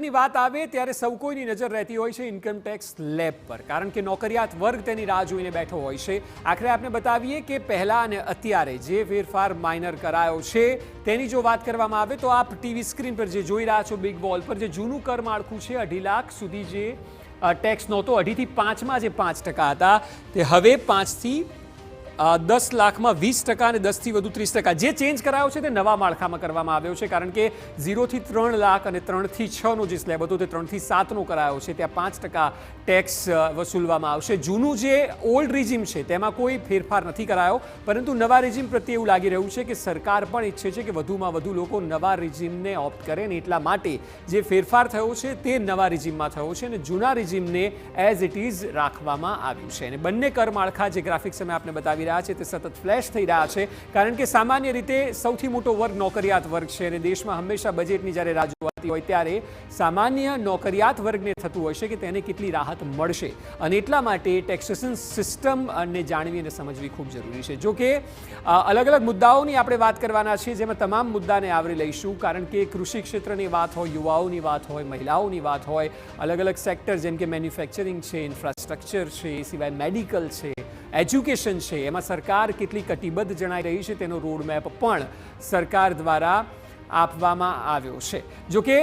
બજેટની વાત આવે ત્યારે સૌ કોઈની નજર રહેતી હોય છે ઇન્કમ ટેક્સ સ્લેબ પર, કારણ કે નોકરિયાત વર્ગ તેની રાહ જોઈને બેઠો હોય છે. આખરે આપણે બતાવીએ કે પહેલા અને અત્યારે જે ફેરફાર માઇનર કરાયો છે તેની જો વાત કરવામાં આવે તો આપ ટીવી સ્ક્રીન પર જે જોઈ રહ્યા છો બિગ વોલ પર, જે જૂનું કર માળખું છે 2.5 લાખ સુધી જે ટેક્સ નહોતો, 2.5 થી 5માં જે 5% હતા તે હવે 5 થી 10 લાખમાં 20% અને 10 થી વધુ 30%. જે ચેન્જ કરાયો છે તે નવા માળખામાં કરવામાં આવ્યો છે, કારણ કે 0 થી 3 લાખ અને 3 થી 6નો જે સ્લેબ હતો તે 3 થી 7નો કરાયો છે. ત્યાં 5% ટેક્સ વસૂલવામાં આવશે. જૂનું જે ઓલ્ડ રિઝિમ છે તેમાં કોઈ ફેરફાર નથી કરાયો, પરંતુ નવા રિઝિમ પ્રત્યે એવું લાગી રહ્યું છે કે સરકાર પણ ઈચ્છે છે કે વધુમાં વધુ લોકો નવા રિઝિમને ઓપ્ટ કરે, અને એટલા માટે જે ફેરફાર થયો છે તે નવા રિઝિમમાં થયો છે અને જૂના રિઝિમને એઝ ઇટ ઇઝ રાખવામાં આવ્યું છે. અને બંને કર માળખા જે ગ્રાફિક્સ અમે આપને બતાવી રહ્યા છે તે સતત ફ્લેશ થઈ રહ્યા છે, કારણ કે સામાન્ય રીતે સૌથી મોટો વર્ગ નોકરિયાત વર્ગ છે અને દેશમાં હંમેશા બજેટની જ્યારે રજૂઆત હોય ત્યારે સામાન્ય નોકરિયાત વર્ગને થતું હોય છે કે તેને કેટલી રાહત મળશે, અને એટલા માટે ટેક્સેશન સિસ્ટમને જાણવી અને સમજવી ખૂબ જરૂરી છે. જો કે અલગ અલગ મુદ્દાઓની આપણે વાત કરવાના છીએ, જેમાં તમામ મુદ્દાને આવરી લઈશું, કારણ કે કૃષિ ક્ષેત્રની વાત હોય, યુવાઓની વાત હોય, મહિલાઓની વાત હોય, અલગ અલગ સેક્ટર જેમ કે મેન્યુફેક્ચરિંગ છે, ઇન્ફ્રાસ્ટ્રક્ચર છે, એ સિવાય મેડિકલ છે, એજ્યુકેશન છે, એમાં સરકાર કેટલી કટિબદ્ધ જણાઈ રહી છે તેનો રોડમેપ પણ સરકાર દ્વારા આપવામાં આવ્યો છે. જો કે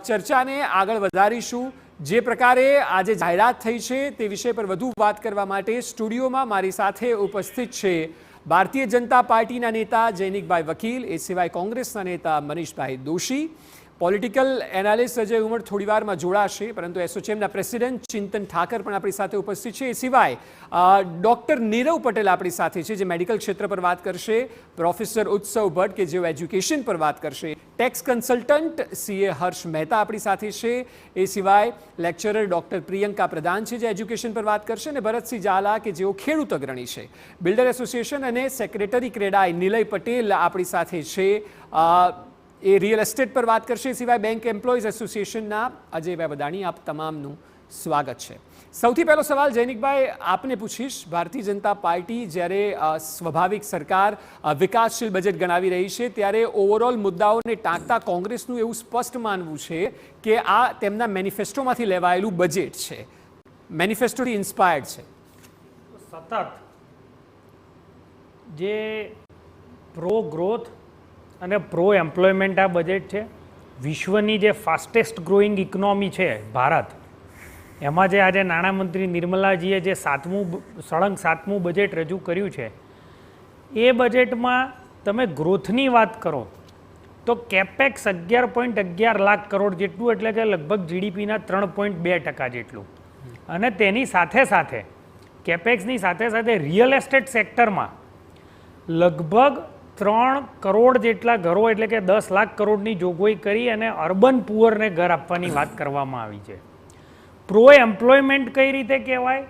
ચર્ચાને આગળ વધારીશું. જે પ્રકારે આજે જાહેરાત થઈ છે તે વિષય પર વધુ વાત કરવા માટે સ્ટુડિયોમાં મારી સાથે ઉપસ્થિત છે ભારતીય જનતા પાર્ટીના નેતા જૈનિકભાઈ વકીલ, એ સિવાય કોંગ્રેસના નેતા મનીષભાઈ દોશી, પોલિટિકલ એનાલિસ્ટ અજય ઉમર થોડી વારમાં જોડાશે, પરંતુ એસોચેમના પ્રેસિડેન્ટ ચિંતન ઠાકર પણ આપણી સાથે ઉપસ્થિત છે. એ સિવાય ડૉક્ટર નીરવ પટેલ આપણી સાથે છે, જે મેડિકલ ક્ષેત્ર પર વાત કરશે, પ્રોફેસર ઉત્સવ ભટ્ટ કે જેઓ એજ્યુકેશન પર વાત કરશે, ટેક્સ કન્સલ્ટન્ટ CA હર્ષ મહેતા આપણી સાથે છે, એ સિવાય લેક્ચરર ડૉક્ટર પ્રિયંકા પ્રધાન છે જે એજ્યુકેશન પર વાત કરશે, અને ભરતસિંહ ઝાલા કે જેઓ ખેડૂત અગ્રણી છે. બિલ્ડર એસોસિએશન અને સેક્રેટરી ક્રેડાઈ નિલય પટેલ આપણી સાથે છે, એ રિયલ એસ્ટેટ પર વાત કરશે. સિવાય બેંક એમ્પ્લોઈઝ એસોસિએશનના અજયભાઈ બદાણી, આપ તમામનું સ્વાગત છે. સૌથી પહેલો સવાલ જૈનિકભાઈ આપને પૂછીશ. ભારતીય જનતા પાર્ટી જ્યારે સ્વાભાવિક સરકાર વિકાસશીલ બજેટ ગણાવી રહી છે ત્યારે ઓવરઓલ મુદ્દાઓને ટાંકતા કોંગ્રેસનું એવું સ્પષ્ટ માનવું છે કે આ તેમના મેનિફેસ્ટોમાંથી લેવાયેલું બજેટ છે, મેનિફેસ્ટોથી ઇન્સ્પાયર્ડ છે. સતત જે પ્રો ગ્રોથ અને પ્રો એમ્પ્લોયમેન્ટ આ બજેટ છે. વિશ્વની જે ફાસ્ટેસ્ટ ગ્રોઈંગ ઇકોનોમી છે ભારત, એમાં જે આજે નાણામંત્રી નિર્મલાજીએ જે સળંગ સાતમું બજેટ રજૂ કર્યું છે, એ બજેટમાં તમે ગ્રોથની વાત કરો તો કેપેક્સ 11.11 લાખ કરોડ જેટલું, એટલે કે લગભગ GDPના 3.2% જેટલું, અને તેની સાથે સાથે કેપેક્સની સાથે સાથે રિયલ એસ્ટેટ સેક્ટરમાં લગભગ 3 કરોડ જેટલા ઘરો, એટલે કે 10 લાખ કરોડની જોગવાઈ કરી અને અર્બન પુઅરને ઘર આપવાની વાત કરવામાં આવી છે. પ્રો એમ્પ્લોયમેન્ટ કઈ રીતે કહેવાય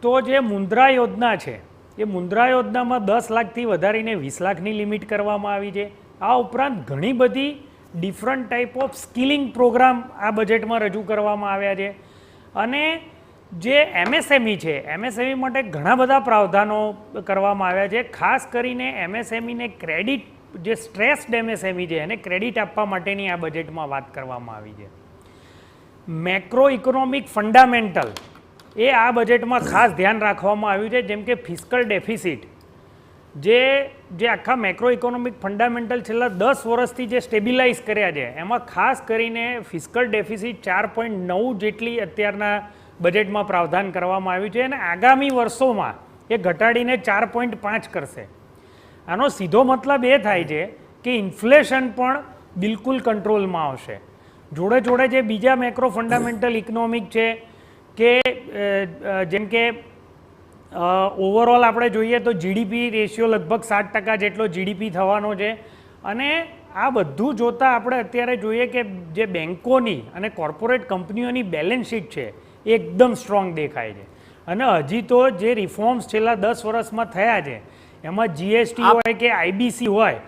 તો જે મુદ્રા યોજના છે, એ મુદ્રા યોજનામાં 10 લાખથી વધારીને 20 લાખની લિમિટ કરવામાં આવી છે. આ ઉપરાંત ઘણી બધી different type of skilling program આ બજેટમાં રજૂ કરવામાં આવ્યા છે. અને જે MSME છે, MSME માટે ઘણા બધા પ્રાવધાનો કરવામાં આવ્યા છે. ખાસ કરીને MSMEને ક્રેડિટ, જે સ્ટ્રેસ્ડ MSME છે એને ક્રેડિટ આપવા માટેની આ બજેટમાં વાત કરવામાં આવી છે. મેક્રો ઇકોનોમિક ફંડામેન્ટલ એ આ બજેટમાં ખાસ ધ્યાન રાખવામાં આવ્યું છે, જેમ કે ફિસ્કલ ડેફિસિટ, જે આખા મેક્રો ઇકોનોમિક ફંડામેન્ટલ છેલ્લા 10 વર્ષથી જે સ્ટેબિલાઇઝ કર્યા છે, એમાં ખાસ કરીને ફિસ્કલ ડેફિસિટ 4.9 જેટલી અત્યારના બજેટમાં પ્રાવધાન કરવામાં આવ્યું છે, અને આગામી વર્ષોમાં એ ઘટાડીને 4.5 કરશે. આનો સીધો મતલબ એ થાય છે કે ઇન્ફ્લેશન પણ બિલકુલ કંટ્રોલમાં આવશે. જોડે જોડે જે બીજા મેક્રો ફંડામેન્ટલ ઇકોનોમિક છે કે જેમ કે ઓવરઓલ આપણે જોઈએ તો GDP રેશિયો લગભગ 7% જેટલો GDP થવાનો છે. અને આ બધું જોતાં આપણે અત્યારે જોઈએ કે જે બેન્કોની અને કોર્પોરેટ કંપનીઓની બેલેન્સ શીટ છે એ એકદમ સ્ટ્રોંગ દેખાય છે. અને હજી તો જે રિફોર્મ્સ છેલ્લા 10 વર્ષમાં થયા છે, એમાં GST હોય કે IBC હોય,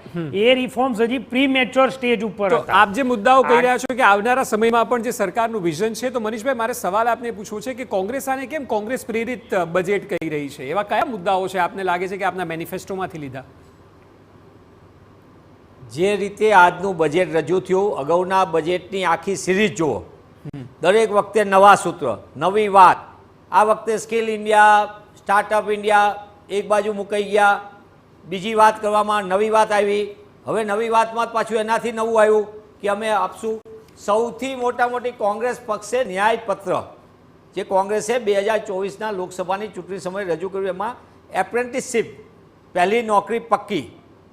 એ રિફોર્મ્સ હજી પ્રીમેચ્યોર સ્ટેજ ઉપર હતા. આપ જે મુદ્દાઓ કહી રહ્યા છો કે આવનારા સમયમાં પણ જે સરકારનું વિઝન છે, તો મનીષભાઈ મારે સવાલ આપને પૂછવો છે કે કોંગ્રેસ આને કેમ કોંગ્રેસ પ્રેરિત બજેટ કહી રહી છે? એવા કયા મુદ્દાઓ છે આપને લાગે છે કે આપના મેનિફેસ્ટોમાંથી લીધા? જે રીતે આજનું બજેટ રજૂ થયું, અગાઉના બજેટની આખી સિરીઝ જુઓ, દરેક વખતે નવા સૂત્ર, નવી વાત. આ વખતે સ્કિલ ઇન્ડિયા, સ્ટાર્ટઅપ ઇન્ડિયા એક બાજુ મુકાઈ ગયા, બીજી વાત કરવામાં નવી વાત આવી. હવે નવી વાતમાં પાછું એનાથી નવું આવ્યું કે અમે આપશું. સૌથી મોટી કોંગ્રેસ પક્ષે ન્યાયપત્ર જે કોંગ્રેસે 2024ના લોકસભાની ચૂંટણી સમયે રજૂ કર્યું, એમાં એપ્રેન્ટિસશીપ, પહેલી નોકરી પક્કી,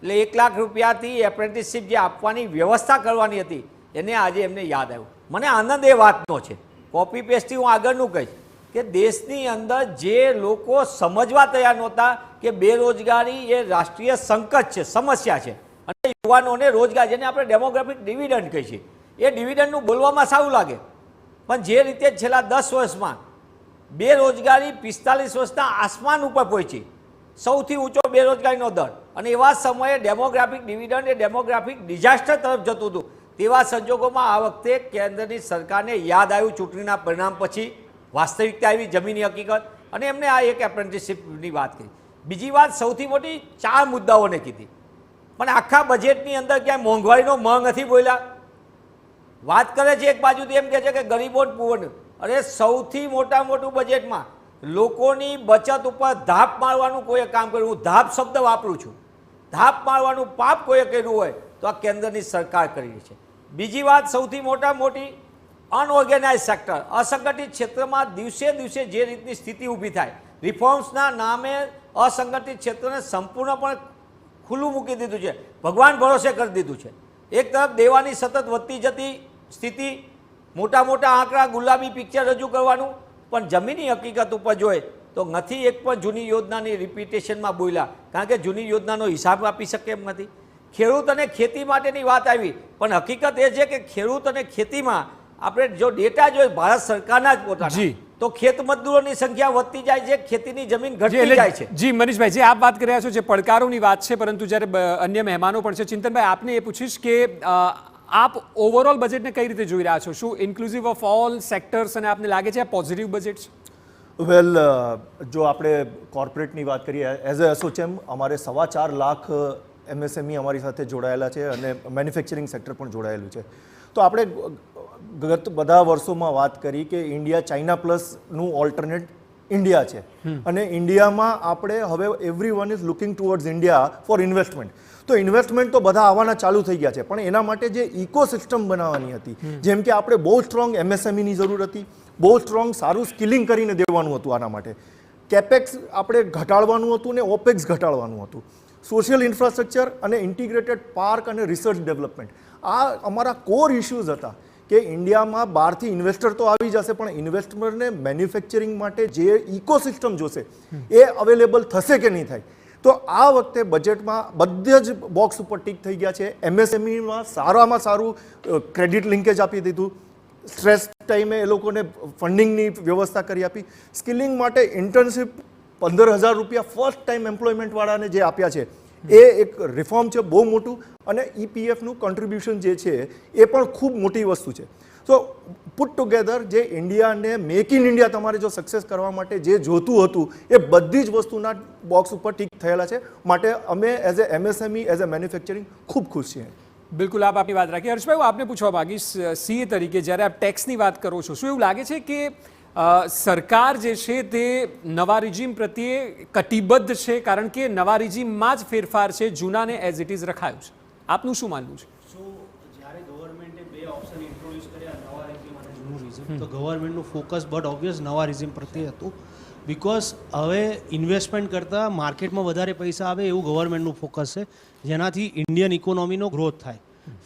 એટલે 1 લાખ રૂપિયાથી એપ્રેન્ટિસશીપ જે આપવાની વ્યવસ્થા કરવાની હતી, એને આજે એમને યાદ આવ્યું. મને આનંદ એ વાતનો છે, કોપી પેસ્ટથી હું આગળનું કહીશ કે દેશની અંદર જે લોકો સમજવા તૈયાર નહોતા કે બેરોજગારી એ રાષ્ટ્રીય સંકટ છે, સમસ્યા છે, અને યુવાનોને રોજગાર, જેને આપણે ડેમોગ્રાફિક ડિવિડન્ડ કહીએ છીએ, એ ડિવિડન્ડનું બોલવામાં સારું લાગે, પણ જે રીતે છેલ્લા 10 વર્ષમાં બેરોજગારી 45 વર્ષના આસમાન ઉપર પહોંચી, સૌથી ઊંચો બેરોજગારીનો દર, અને એવા સમયે ડેમોગ્રાફિક ડિવિડન્ડ એ ડેમોગ્રાફિક ડિઝાસ્ટર તરફ જતું હતું. તેવા સંજોગોમાં આ વખતે કેન્દ્રની સરકારને યાદ આવ્યું ચૂંટણીના પરિણામ પછી, વાસ્તવિકતા આવી, જમીની હકીકત, અને એમને આ એક એપ્રેન્ટિસશીપની વાત કરી. બીજી વાત સૌથી મોટી 4 મુદ્દાઓને કીધી, પણ આખા બજેટની અંદર ક્યાંય મોંઘવારીનો મ નથી બોલ્યા. વાત કરે છે એક બાજુથી એમ કહે છે કે ગરીબો પુઅરનું, અરે સૌથી મોટું બજેટમાં લોકોની બચત ઉપર ધાપ મારવાનું કોઈએ કામ કર્યું. હું ધાપ શબ્દ વાપરું છું. ધાપ મારવાનું પાપ કોઈએ કર્યું હોય તો આ કેન્દ્રની સરકાર કરી રહી છે. બીજી વાત સૌથી મોટી, અનઓર્ગેનાઇઝ સેક્ટર, અસંગઠિત ક્ષેત્રમાં દિવસે દિવસે જે રીતની સ્થિતિ ઊભી થાય, રિફોર્મ્સના નામે અસંગઠિત ક્ષેત્રને સંપૂર્ણપણે ખુલ્લું મૂકી દીધું છે, ભગવાન ભરોસે કરી દીધું છે. એક તરફ દેવાની સતત વધતી જતી સ્થિતિ, મોટા આંકડા, ગુલાબી પિક્ચર રજૂ કરવાનું, પણ જમીની હકીકત ઉપર જોઈએ તો નથી એક પણ જૂની યોજનાની રિપીટેશનમાં બોલ્યા, કારણ કે જૂની યોજનાનો હિસાબ આપી શકે એમ નથી. ખેડૂત અને ખેતી માટેની વાત આવી, પણ હકીકત એ છે કે ખેડૂત અને ખેતીમાં આપણે જો ડેટા જોઈએ ભારત સરકારના જ પોતાના, તો ખેત મજદૂરોની સંખ્યા વધતી જાય છે, ખેતીની જમીન ઘટતી જાય છે. જી મનીષભાઈ, જે આપ વાત કરી રહ્યા છો જે પડકારોની વાત છે, પરંતુ જ્યારે અન્ય મહેમાનો પણ છે, ચિંતનભાઈ આપને એ પૂછીશ કે આપ ઓવરઓલ બજેટને કઈ રીતે જોઈ રહ્યા છો? શું ઇન્ક્લુઝિવ ઓફ ઓલ સેક્ટર્સ, અને આપને લાગે છે આ પોઝિટિવ બજેટ છે? વેલ, જો આપણે કોર્પોરેટની વાત કરીએ, એઝ અ એસોચેમ અમારે 4.25 લાખ MSME અમારી સાથે જોડાયેલા છે, અને મેન્યુફેક્ચરિંગ સેક્ટર પણ જોડાયેલું છે. તો આપણે ગત બધા વર્ષોમાં વાત કરી કે ઇન્ડિયા ચાઇના પ્લસનું ઓલ્ટરનેટ ઇન્ડિયા છે, અને ઇન્ડિયામાં આપણે હવે every one is looking towards India for investment. તો ઇન્વેસ્ટમેન્ટ તો બધા આવવાના ચાલુ થઈ ગયા છે, પણ એના માટે જે ઇકોસિસ્ટમ બનાવવાની હતી, જેમ કે આપણે બહુ સ્ટ્રોંગ MSMEની જરૂર હતી, બહુ સ્ટ્રોંગ સારું સ્કિલિંગ કરીને દેવાનું હતું. આના માટે કેપેક્સ આપણે ઘટાડવાનું હતું ને ઓપેક્સ ઘટાડવાનું હતું. સોશિયલ ઇન્ફ્રાસ્ટ્રક્ચર અને ઇન્ટિગ્રેટેડ પાર્ક અને રિસર્ચ ડેવલપમેન્ટ, આ અમારા કોર ઇશ્યુઝ હતા કે ઇન્ડિયામાં બહારથી ઇન્વેસ્ટર તો આવી જશે, પણ ઇન્વેસ્ટરને મેન્યુફેક્ચરિંગ માટે જે ઇકોસિસ્ટમ જોશે એ અવેલેબલ થશે કે નહીં થાય. તો આ વખતે બજેટમાં બધા જ બોક્સ ઉપર ટીક થઈ ગયા છે. MSMEમાં સારામાં સારું ક્રેડિટ લિંકેજ આપી દીધું, સ્ટ્રેસ ટાઈમે એ લોકોને ફંડિંગની વ્યવસ્થા કરી આપી. સ્કિલિંગ માટે ઇન્ટર્નશીપ 15,000 રૂપિયા ફર્સ્ટ ટાઈમ એમ્પ્લોયમેન્ટવાળાને જે આપ્યા છે, એ એક રિફોર્મ છે બહુ મોટું. અને EPFનું કોન્ટ્રીબ્યુશન જે છે એ પણ ખૂબ મોટી વસ્તુ છે. સો પુટ ટુગેધર જે ઇન્ડિયાને મેક ઇન ઇન્ડિયા તમારે જો સક્સેસ કરવા માટે જે જોતું હતું એ બધી જ વસ્તુના બોક્સ ઉપર ટીક થયેલા છે. માટે અમે as a MSME, as a manufacturing ખૂબ ખુશ છીએ. બિલકુલ, આપ આપની વાત રાખીએ. હર્ષભાઈ, હું આપને પૂછવા માંગીશ, CA તરીકે જ્યારે આપ ટેક્સની વાત કરો છો, શું એવું લાગે છે કે સરકાર જે છે તે નવા રિજીમ પ્રત્યે કટિબદ્ધ છે, કારણ કે નવા રિજીમમાં જ ફેરફાર છે, જૂનાને એઝ ઇટ ઇઝ રખાયું છે? આપનું શું માનવું છે? જ્યારે ગવર્મેન્ટે 2 ઓપ્શન ઇન્ટ્રોડ્યુસ કર્યા, નવા રિઝિમ અને જૂનું રિઝિમ, તો ગવર્મેન્ટનું ફોકસ બટ ઓબ્વિયસ નવા રિઝિમ પ્રત્યે હતું. બિકોઝ હવે ઇન્વેસ્ટમેન્ટ કરતાં માર્કેટમાં વધારે પૈસા આવે એવું ગવર્મેન્ટનું ફોકસ છે, જેનાથી ઇન્ડિયન ઇકોનોમીનો ગ્રોથ થાય.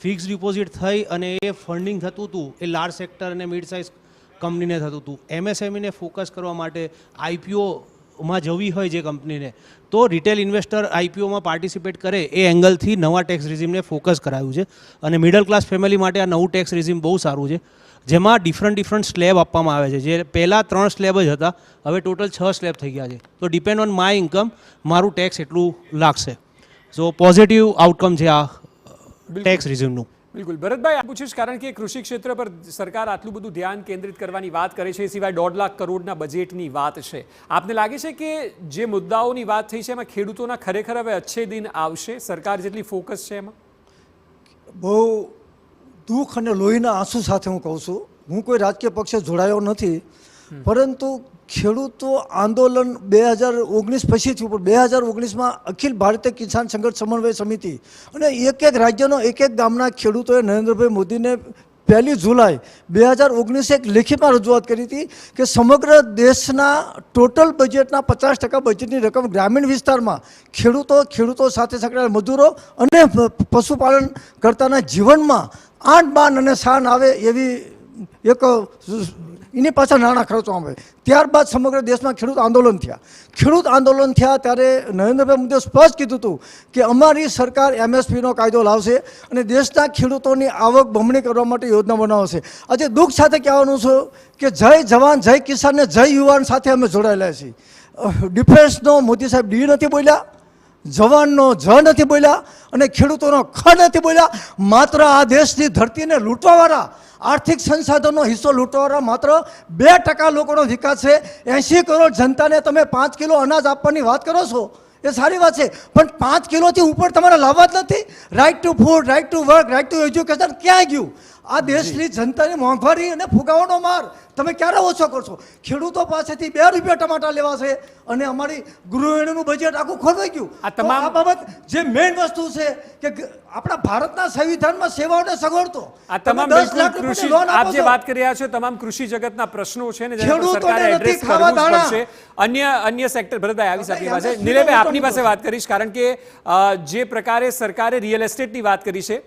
ફિક્સ ડિપોઝિટ થઈ અને એ ફંડિંગ થતું હતું એ લાર્જ સેક્ટર અને મિડ સાઇઝ કંપનીને થતું હતું. MSMEને ફોકસ કરવા માટે IPOમાં જવી હોય જે કંપનીને, તો રિટેલ ઇન્વેસ્ટર IPOમાં પાર્ટિસિપેટ કરે એ એંગલથી નવા ટેક્સ રિઝિમને ફોકસ કરાયું છે. અને મિડલ ક્લાસ ફેમિલી માટે આ નવું ટેક્સ રિઝિમ બહુ સારું છે, જેમાં ડિફરન્ટ સ્લેબ આપવામાં આવે છે. જે પહેલાં 3 સ્લેબ જ હતા, હવે ટોટલ 6 સ્લેબ થઈ ગયા છે. તો ડિપેન્ડ ઓન માય ઇન્કમ મારું ટેક્સ એટલું લાગશે. સો પોઝિટિવ આઉટકમ છે આ ટેક્સ રિઝિમનું. બિલકુલ. ભરતભાઈ, આપ પૂછીશ, કારણ કે કૃષિ ક્ષેત્ર પર સરકાર આટલું બધું ધ્યાન કેન્દ્રિત કરવાની વાત કરે છે, એ સિવાય 1.5 લાખ કરોડના બજેટની વાત છે. આપને લાગે છે કે જે મુદ્દાઓની વાત થઈ છે એમાં ખેડૂતોના ખરેખર હવે અચ્છે દિન આવશે? સરકાર જેટલી ફોકસ છે એમાં? બહુ દુઃખ અને લોહીના આંસુ સાથે હું કહું છું, હું કોઈ રાજકીય પક્ષે જોડાયો નથી, પરંતુ ખેડૂતો આંદોલન 2019 પછી થયું, પણ 2019માં અખિલ ભારતીય કિસાન સંઘર્ષ સમન્વય સમિતિ અને એક રાજ્યનો એક ગામના ખેડૂતોએ નરેન્દ્રભાઈ મોદીને 1 જુલાઈ 2019 એક લેખિતમાં રજૂઆત કરી હતી કે સમગ્ર દેશના ટોટલ બજેટના 50% બજેટની રકમ ગ્રામીણ વિસ્તારમાં ખેડૂતો સાથે સંકળાયેલા મજૂરો અને પશુપાલન કરતાના જીવનમાં આન બાન અને શાન આવે એવી એક એની પાછળ નાણાં ખર્ચવામાં આવે. ત્યારબાદ સમગ્ર દેશમાં ખેડૂત આંદોલન થયા ત્યારે નરેન્દ્રભાઈ મોદીએ સ્પષ્ટ કીધું હતું કે અમારી સરકાર MSPનો કાયદો લાવશે અને દેશના ખેડૂતોની આવક બમણી કરવા માટે યોજના બનાવશે. આજે દુઃખ સાથે કહેવાનું છે કે જય જવાન જય કિસાન ને જય યુવાન સાથે અમે જોડાયેલા છીએ. ડિફેન્સનો મોદી સાહેબ ડી નથી બોલ્યા, જવાનનો જ નથી બોલ્યા અને ખેડૂતોનો ખ નથી બોલ્યા. માત્ર આ દેશની ધરતીને લૂંટવાવાળા, આર્થિક સંસાધનનો હિસ્સો લૂંટવાવાળા માત્ર 2% લોકોનો વિકાસ છે. 80 કરોડ જનતાને તમે 5 કિલો અનાજ આપવાની વાત કરો છો, એ સારી વાત છે, પણ 5 કિલોથી ઉપર તમારે લાવવા જ નથી. Right to food, right to work, right to education ક્યાં ગયું? આ દેશની જનતાની મોંઘવારી અને ફુગાવાનો માર તમે ક્યારે ઓછો કરશો? ખેડૂતો પાસેથી 2 રૂપિયા ટમાટા લેવાશે અને અમારી ગૃહિણીનું બજેટ આખું ખોરવાઈ ગયું. આ બાબત જે મેઇન વસ્તુ છે કે આપણા ભારતના સંવિધાનમાં સેવાઓને સગવડતો આ તમામ કૃષિ આપ જે વાત કરી રહ્યા છો તમામ કૃષિ જગતના પ્રશ્નો છે ને જેના પર સરકારે એડ્રેસ કરવું જ પડશે. અન્ય સેક્ટર ભરતભાઈ આવી શકે પાસે નિલેશભાઈ આપની પાસે વાત કરીશ, કારણ કે જે પ્રકારે સરકારે રિયલ એસ્ટેટની વાત કરી છે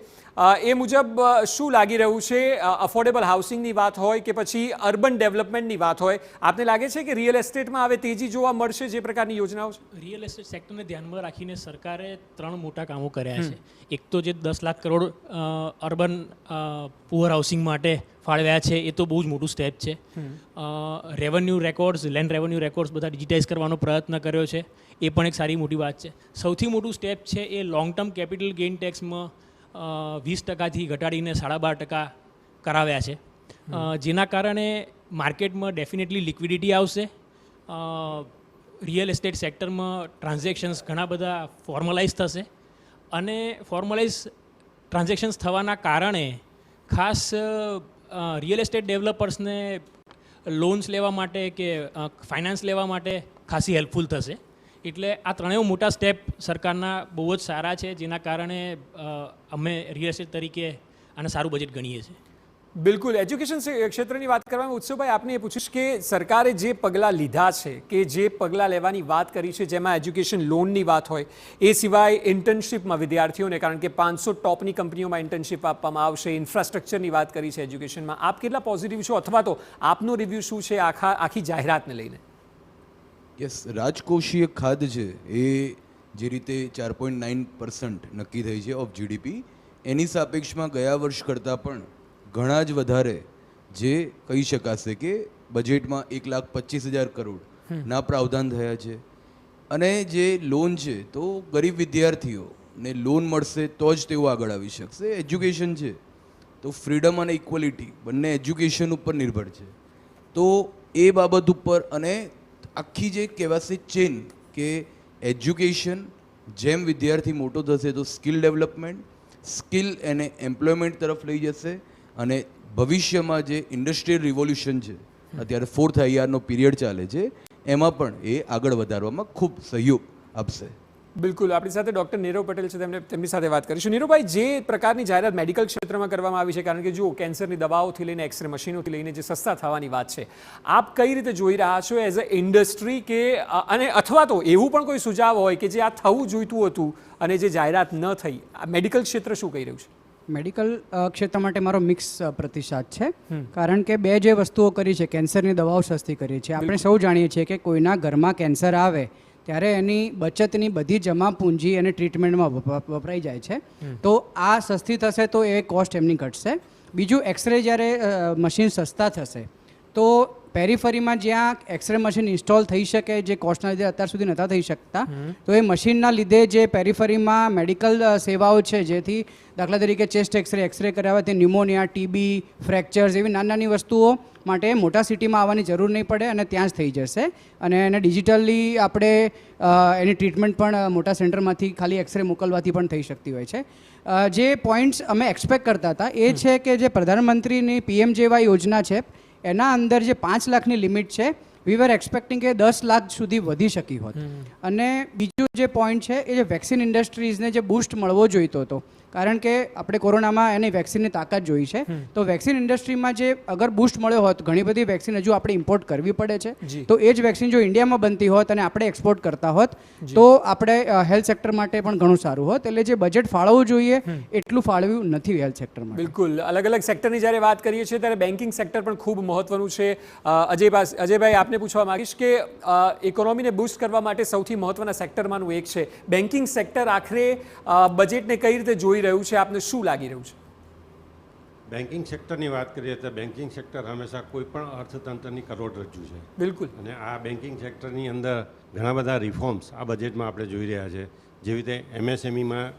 એ મુજબ શું લાગી રહ્યું છે? અફોર્ડેબલ હાઉસિંગની વાત હોય કે પછી અર્બન ડેવલપમેન્ટની વાત હોય, આપને લાગે છે કે રિયલ એસ્ટેટમાં હવે તેજી જોવા મળશે જે પ્રકારની યોજનાઓ છે? રિયલ એસ્ટેટ સેક્ટરને ધ્યાનમાં રાખીને સરકારે 3 મોટા કામો કર્યા છે. એક તો જે 10 lakh crore urban poor housing માટે ફાળવ્યા છે એ તો બહુ જ મોટું સ્ટેપ છે. Revenue records, land revenue records બધા ડિજિટાઇઝ કરવાનો પ્રયત્ન કર્યો છે, એ પણ એક સારી મોટી વાત છે. સૌથી મોટું સ્ટેપ છે એ લોંગ ટર્મ કેપિટલ ગેઇન ટેક્સમાં 20%થી ઘટાડીને 12.5% કરાવ્યા છે, જેના કારણે માર્કેટમાં ડેફિનેટલી લિક્વિડિટી આવશે. રિયલ એસ્ટેટ સેક્ટરમાં ટ્રાન્ઝેક્શન્સ ઘણા બધા ફોર્મલાઇઝ થશે અને ફોર્મલાઇઝ ટ્રાન્ઝેક્શન્સ થવાના કારણે ખાસ રિયલ એસ્ટેટ ડેવલપર્સને લોન્સ લેવા માટે કે ફાઇનાન્સ લેવા માટે ખાસી હેલ્પફુલ થશે. એટલે આ 3 મોટા સ્ટેપ સરકારના બહુ જ સારા છે, જેના કારણે અમે રિયલ એસ્ટેટ તરીકે આને સારું બજેટ ગણીએ છીએ. બિલકુલ. એજ્યુકેશન ક્ષેત્રની વાત કરવામાં ઉત્સવભાઈ આપને એ પૂછીશ કે સરકારે જે પગલાં લીધા છે કે જે પગલાં લેવાની વાત કરી છે, જેમાં એજ્યુકેશન લોનની વાત હોય, એ સિવાય ઇન્ટર્નશીપમાં વિદ્યાર્થીઓને, કારણ કે 500 ટોપની કંપનીઓમાં ઇન્ટર્નશીપ આપવામાં આવશે, ઇન્ફ્રાસ્ટ્રક્ચરની વાત કરી છે એજ્યુકેશનમાં, આપ કેટલા પોઝિટિવ છો અથવા તો આપનો રિવ્યૂ શું છે આખી જાહેરાતને લઈને? યસ, રાજકોષીય ખાધ છે એ જે રીતે 4.9% નક્કી થઈ છે ઓફ GDP, એની સાપેક્ષમાં ગયા વર્ષ કરતાં પણ ઘણા જ વધારે જે કહી શકાશે કે બજેટમાં 1,25,000 કરોડના પ્રાવધાન થયા છે. અને જે લોન છે તો ગરીબ વિદ્યાર્થીઓને લોન મળશે તો જ તેઓ આગળ આવી શકશે. એજ્યુકેશન છે તો ફ્રીડમ અને ઇક્વલિટી બંને એજ્યુકેશન ઉપર નિર્ભર છે. તો એ બાબત ઉપર અને આખી જે કહેવાશે ચેન કે એજ્યુકેશન જેમ વિદ્યાર્થી મોટો થશે તો સ્કિલ ડેવલપમેન્ટ, સ્કિલ એને એમ્પ્લોયમેન્ટ તરફ લઈ જશે અને ભવિષ્યમાં જે ઇન્ડસ્ટ્રીયલ રિવોલ્યુશન છે, અત્યારે 4th IRનો પીરિયડ ચાલે છે, એમાં પણ એ આગળ વધારવામાં ખૂબ સહયોગ આપશે. બિલકુલ. આપણી સાથે ડૉક્ટર નીરવ પટેલ છે, તેમની સાથે વાત કરીશું. નીરવભાઈ, જે પ્રકારની જાહેરાત મેડિકલ ક્ષેત્રમાં કરવામાં આવી છે, કારણ કે જુઓ કેન્સરની દવાઓથી લઈને એક્સરે મશીનોથી લઈને જે સસ્તા થવાની વાત છે, આપ કઈ રીતે જોઈ રહ્યા છો એઝ અ ઇન્ડસ્ટ્રી કે અને અથવા તો એવું પણ કોઈ સુઝાવ હોય કે જે આ થવું જોઈતું હતું અને જે જાહેરાત ન થઈ, મેડિકલ ક્ષેત્ર શું કહી રહ્યું છે? મેડિકલ ક્ષેત્ર માટે મારો મિક્સ પ્રતિસાદ છે, કારણ કે 2 જે વસ્તુઓ કરી છે, કેન્સરની દવાઓ સસ્તી કરી છે. આપણે સૌ જાણીએ છીએ કે કોઈના ઘરમાં કેન્સર આવે ત્યારે એની બચતની બધી જમા પૂંજી અને ટ્રીટમેન્ટમાં વપરાઈ જાય છે, તો આ સસ્તી થશે તો એ કોસ્ટ એમની ઘટશે. બીજું, એક્સરે જ્યારે મશીન સસ્તા થશે તો પેરીફરીમાં જ્યાં એક્સરે મશીન ઇન્સ્ટોલ થઈ શકે, જે કોસ્ટના લીધે અત્યાર સુધી નહોતા થઈ શકતા, તો એ મશીનના લીધે જે પેરીફરીમાં મેડિકલ સેવાઓ છે, જેથી દાખલા તરીકે ચેસ્ટ એક્સરે કરાવવા, તે ન્યુમોનિયા, ટીબી, ફ્રેક્ચર્સ એવી નાની નાની વસ્તુઓ માટે મોટા સિટીમાં આવવાની જરૂર નહીં પડે અને ત્યાં જ થઈ જશે. અને એને ડિજિટલી આપણે એની ટ્રીટમેન્ટ પણ મોટા સેન્ટરમાંથી ખાલી એક્સરે મોકલવાથી પણ થઈ શકતી હોય છે. જે પોઈન્ટ્સ અમે એક્સપેક્ટ કરતા હતા એ છે કે જે પ્રધાનમંત્રીની PMJY યોજના છે એના અંદર જે 5 લાખની લિમિટ છે, વી વર એક્સપેક્ટિંગ કે 10 લાખ સુધી વધી શકી હોત. અને બીજું જે પોઈન્ટ છે એ જે વેક્સિન ઇન્ડસ્ટ્રીઝને જે બૂસ્ટ મળવો જોઈતો હતો, કારણ કે આપણે કોરોનામાં એની વેક્સિનની તાકાત જોઈ છે, તો વેક્સિન ઇન્ડસ્ટ્રીમાં જે અગર બૂસ્ટ મળ્યો હોત, ઘણી બધી વેક્સિન હજુ આપણે ઇમ્પોર્ટ કરવી પડે છે, તો એ જ વેક્સિન જો ઇન્ડિયામાં બનતી હોત અને આપણે એક્સપોર્ટ કરતા હોત તો આપણે હેલ્થ સેક્ટર માટે પણ ઘણું સારું હોત. એટલે જે બજેટ ફાળવવું જોઈએ એટલું ફાળવ્યું નથી હેલ્થ સેક્ટરમાં. બિલકુલ. અલગ અલગ સેક્ટરની જ્યારે વાત કરીએ છીએ ત્યારે બેન્કિંગ સેક્ટર પણ ખૂબ મહત્વનું છે. અજયભાઈ, આપને પૂછવા માંગીશ કે ઇકોનોમીને બૂસ્ટ કરવા માટે સૌથી મહત્વના સેક્ટરમાંનું એક છે બેન્કિંગ સેક્ટર. આખરે બજેટને કઈ રીતે જોઈ રહ્યું છે, આપને શું લાગી રહ્યું છે? બેન્કિંગ સેક્ટરની વાત કરીએ તો બેન્કિંગ સેક્ટર હંમેશા કોઈ પણ અર્થતંત્રની કરોડરજ્જુ છે. બિલકુલ. અને આ બેન્કિંગ સેક્ટરની અંદર ઘણા બધા રિફોર્મ્સ આ બજેટમાં આપણે જોઈ રહ્યા છે. જેવી રીતે MSMEમાં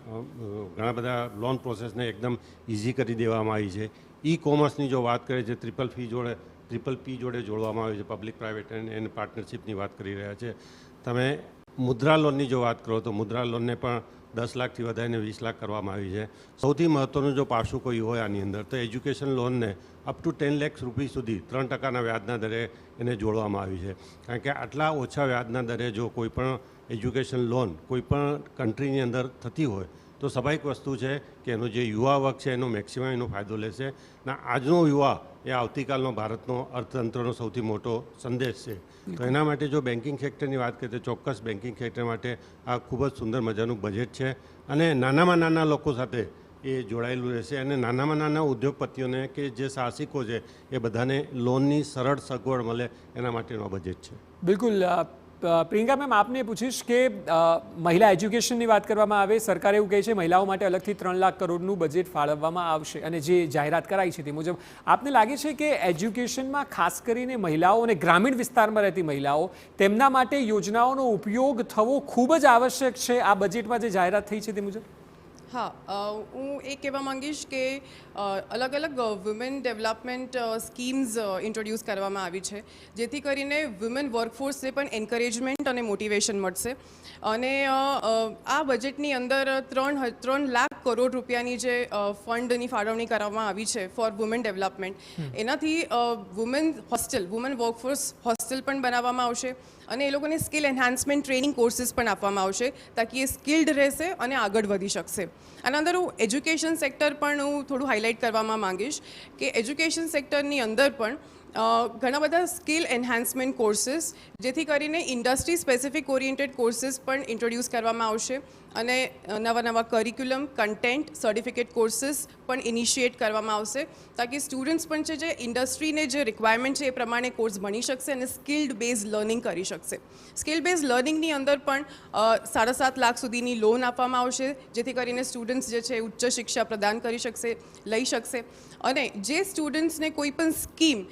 ઘણા બધા લોન પ્રોસેસને એકદમ ઇઝી કરી દેવામાં આવી છે. કોમર્સની જો વાત કરીએ છે, ટ્રિપલ P જોડે જોડવામાં આવી છે. પબ્લિક પ્રાઇવેટ એન્ડ પાર્ટનરશિપની વાત કરી રહ્યા છે. તમે મુદ્રા લોનની જો વાત કરો તો મુદ્રા લોનને પણ 10 લાખથી વધારીને 20 લાખ કરવામાં આવી છે. સૌથી મહત્ત્વનું જો પાસું કોઈ હોય આની અંદર તો એજ્યુકેશન લોનને અપ ટુ 10 લાખ રૂપિયા સુધી 3% વ્યાજના દરે એને જોડવામાં આવી છે. કારણ કે આટલા ઓછા વ્યાજના દરે જો કોઈ પણ એજ્યુકેશન લોન કોઈ પણ કન્ટ્રીની અંદર થતી હોય તો સ્વાભાવિક વસ્તુ છે કે એનો જે યુવા વર્ગ છે એનો મેક્સિમમ એનો ફાયદો લેશે. અને આજનો યુવા એ આવતીકાલનો ભારતનો અર્થતંત્રનો સૌથી મોટો સંદેશ છે. તો એના માટે જો બેન્કિંગ સેક્ટરની વાત કરીએ તો ચોક્કસ બેન્કિંગ સેક્ટર માટે આ ખૂબ જ સુંદર મજાનું બજેટ છે. અને નાનામાં નાના લોકો સાથે એ જોડાયેલું રહેશે. અને નાનામાં નાના ઉદ્યોગપતિઓને કે જે સાહસિકો છે એ બધાને લોનની સરળ સગવડ મળે એના માટેનું આ બજેટ છે. બિલકુલ. પ્રિયંકા મેમ, આપને પૂછીશ કે મહિલા એજ્યુકેશનની વાત કરવામાં આવે, સરકાર એવું કહે છે મહિલાઓ માટે અલગથી 3 લાખ કરોડનું બજેટ ફાળવવામાં આવશે અને જે જાહેરાત કરાઈ છે તે મુજબ. આપને લાગે છે કે એજ્યુકેશનમાં ખાસ કરીને મહિલાઓ અને ગ્રામીણ વિસ્તારમાં રહેતી મહિલાઓ, તેમના માટે યોજનાઓનો ઉપયોગ થવો ખૂબ જ આવશ્યક છે આ બજેટમાં જે જાહેરાત થઈ છે તે મુજબ? હા, હું એ કહેવા માંગીશ કે અલગ અલગ વુમેન ડેવલપમેન્ટ સ્કીમ્સ ઇન્ટ્રોડ્યુસ કરવામાં આવી છે, જેથી કરીને વુમેન વર્કફોર્સને પણ એન્કરેજમેન્ટ અને મોટિવેશન મળશે. અને આ બજેટની અંદર 3 લાખ કરોડ રૂપિયાની જે ફંડની ફાળવણી કરવામાં આવી છે ફોર વુમેન ડેવલપમેન્ટ, એનાથી વુમેન વર્કફોર્સ હોસ્ટેલ પણ બનાવવામાં આવશે અને એ લોકોને સ્કિલ એન્હાન્સમેન્ટ ટ્રેનિંગ કોર્સીસ પણ આપવામાં આવશે, તાકી એ સ્કિલ્ડ રહેશે અને આગળ વધી શકશે. આના અંદર હું એજ્યુકેશન સેક્ટર પણ હું થોડું હાઇલાઇટ કરવામાં માંગીશ કે એજ્યુકેશન સેક્ટરની અંદર પણ ઘણા બધા સ્કિલ એન્હાન્સમેન્ટ કોર્સીસ, જેથી કરીને ઇન્ડસ્ટ્રી સ્પેસિફિક ઓરિએન્ટેડ કોર્સીસ પણ ઇન્ટ્રોડ્યુસ કરવામાં આવશે અને નવા કરિક્યુલમ, કન્ટેન્ટ, સર્ટિફિકેટ કોર્સીસ પણ ઇનિશિએટ કરવામાં આવશે, તાકી સ્ટુડન્ટ્સ પણ છે જે ઇન્ડસ્ટ્રીને જે રિક્વાયરમેન્ટ છે એ પ્રમાણે કોર્સ ભણી શકશે અને સ્કિલ્ડ બેઝ લર્નિંગ કરી શકશે. સ્કિલ બેઝ લર્નિંગની અંદર પણ 7.5 લાખ સુધીની લોન આપવામાં આવશે, જેથી કરીને સ્ટુડન્ટ્સ જે છે ઉચ્ચ શિક્ષા પ્રદાન કરી શકશે, લઈ શકશે. અને જે સ્ટુડન્ટ્સને કોઈ પણ સ્કીમ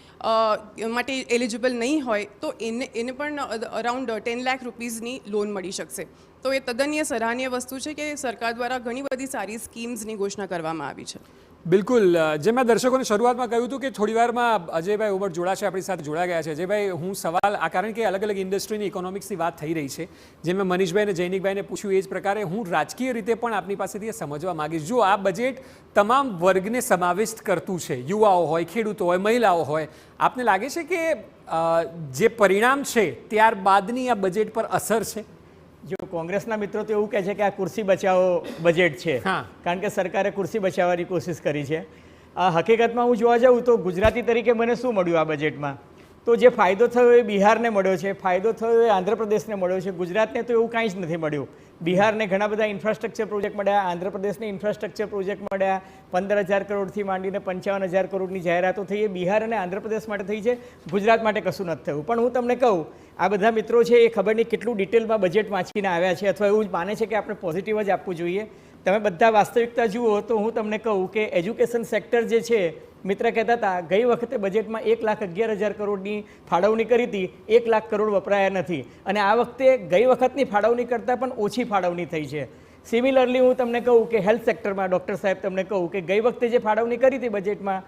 માટે એલિજિબલ નહીં હોય તો એને પણ અરાઉન્ડ 10 લાખ રૂપીઝની લોન મળી શકશે. તો એ તદ્દનીય સરાહનીય વસ્તુ છે કે સરકાર દ્વારા ઘણી બધી સારી સ્કીમ્સની ઘોષણા કરવામાં આવી છે. બિલકુલ. જે મેં દર્શકોને શરૂઆતમાં કહ્યું હતું કે થોડી વારમાં અજયભાઈ ઉમર જોડાશે, આપણી સાથે જોડા ગયા છે. અજયભાઈ, હું સવાલ કારણ કે અલગ અલગ ઇન્ડસ્ટ્રીની ઇકોનોમિક્સની વાત થઈ રહી છે, જે મેં મનીષભાઈ અને જૈનિકભાઈને પૂછ્યું એ જ પ્રકારે હું રાજકીય રીતે પણ આપની પાસેથી સમજવા માગીશ. જો આ બજેટ તમામ વર્ગને સમાવિષ્ટ કરતું છે, યુવાઓ હોય, ખેડૂતો હોય, મહિલાઓ હોય, આપને લાગે છે કે જે પરિણામ છે ત્યારબાદની આ બજેટ પર અસર છે? જો કોંગ્રેસના મિત્રો તો એવું કહે છે કે આ ખુરશી બચાવો બજેટ છે, કારણ કે સરકારે ખુરશી બચાવવાની કોશિશ કરી છે. હકીકતમાં હું જોવા જાઉં તો ગુજરાતી તરીકે મને શું મળ્યું આ બજેટમાં, તો જે ફાયદો થયો એ બિહારને મળ્યો છે, ફાયદો થયો એ આંધ્રપ્રદેશને મળ્યો છે. ગુજરાતને તો એવું કાંઈ જ નથી મળ્યું. બિહારને ઘણા બધા ઇન્ફ્રાસ્ટ્રક્ચર પ્રોજેક્ટ મળ્યા, આંધ્રપ્રદેશને ઇન્ફ્રાસ્ટ્રક્ચર પ્રોજેક્ટ મળ્યા. 15,000 કરોડથી માંડીને 55,000 કરોડની જાહેરાતો થઈ એ બિહાર અને આંધ્રપ્રદેશ માટે થઈ છે. ગુજરાત માટે કશું નથી થયું. પણ હું તમને કહું, આ બધા મિત્રો છે એ ખબર નહીં કેટલું ડિટેલમાં બજેટ વાંચીને આવ્યા છે અથવા એવું માને છે કે આપણે પોઝિટિવ જ આપવું જોઈએ. તમે બધા વાસ્તવિકતા જુઓ તો હું તમને કહું કે એજ્યુકેશન સેક્ટર જે છે મિત્ર કહેતા હતા ગઈ વખતે બજેટમાં 1,11,000 કરોડની ફાળવણી કરી હતી, 1 લાખ કરોડ વપરાયા નથી અને આ વખતે ગઈ વખતની ફાળવણી કરતાં પણ ઓછી ફાળવણી થઈ છે. સિમિલરલી હું તમને કહું કે હેલ્થ સેક્ટરમાં ડૉક્ટર સાહેબ તમને કહું કે ગઈ વખતે જે ફાળવણી કરી હતી બજેટમાં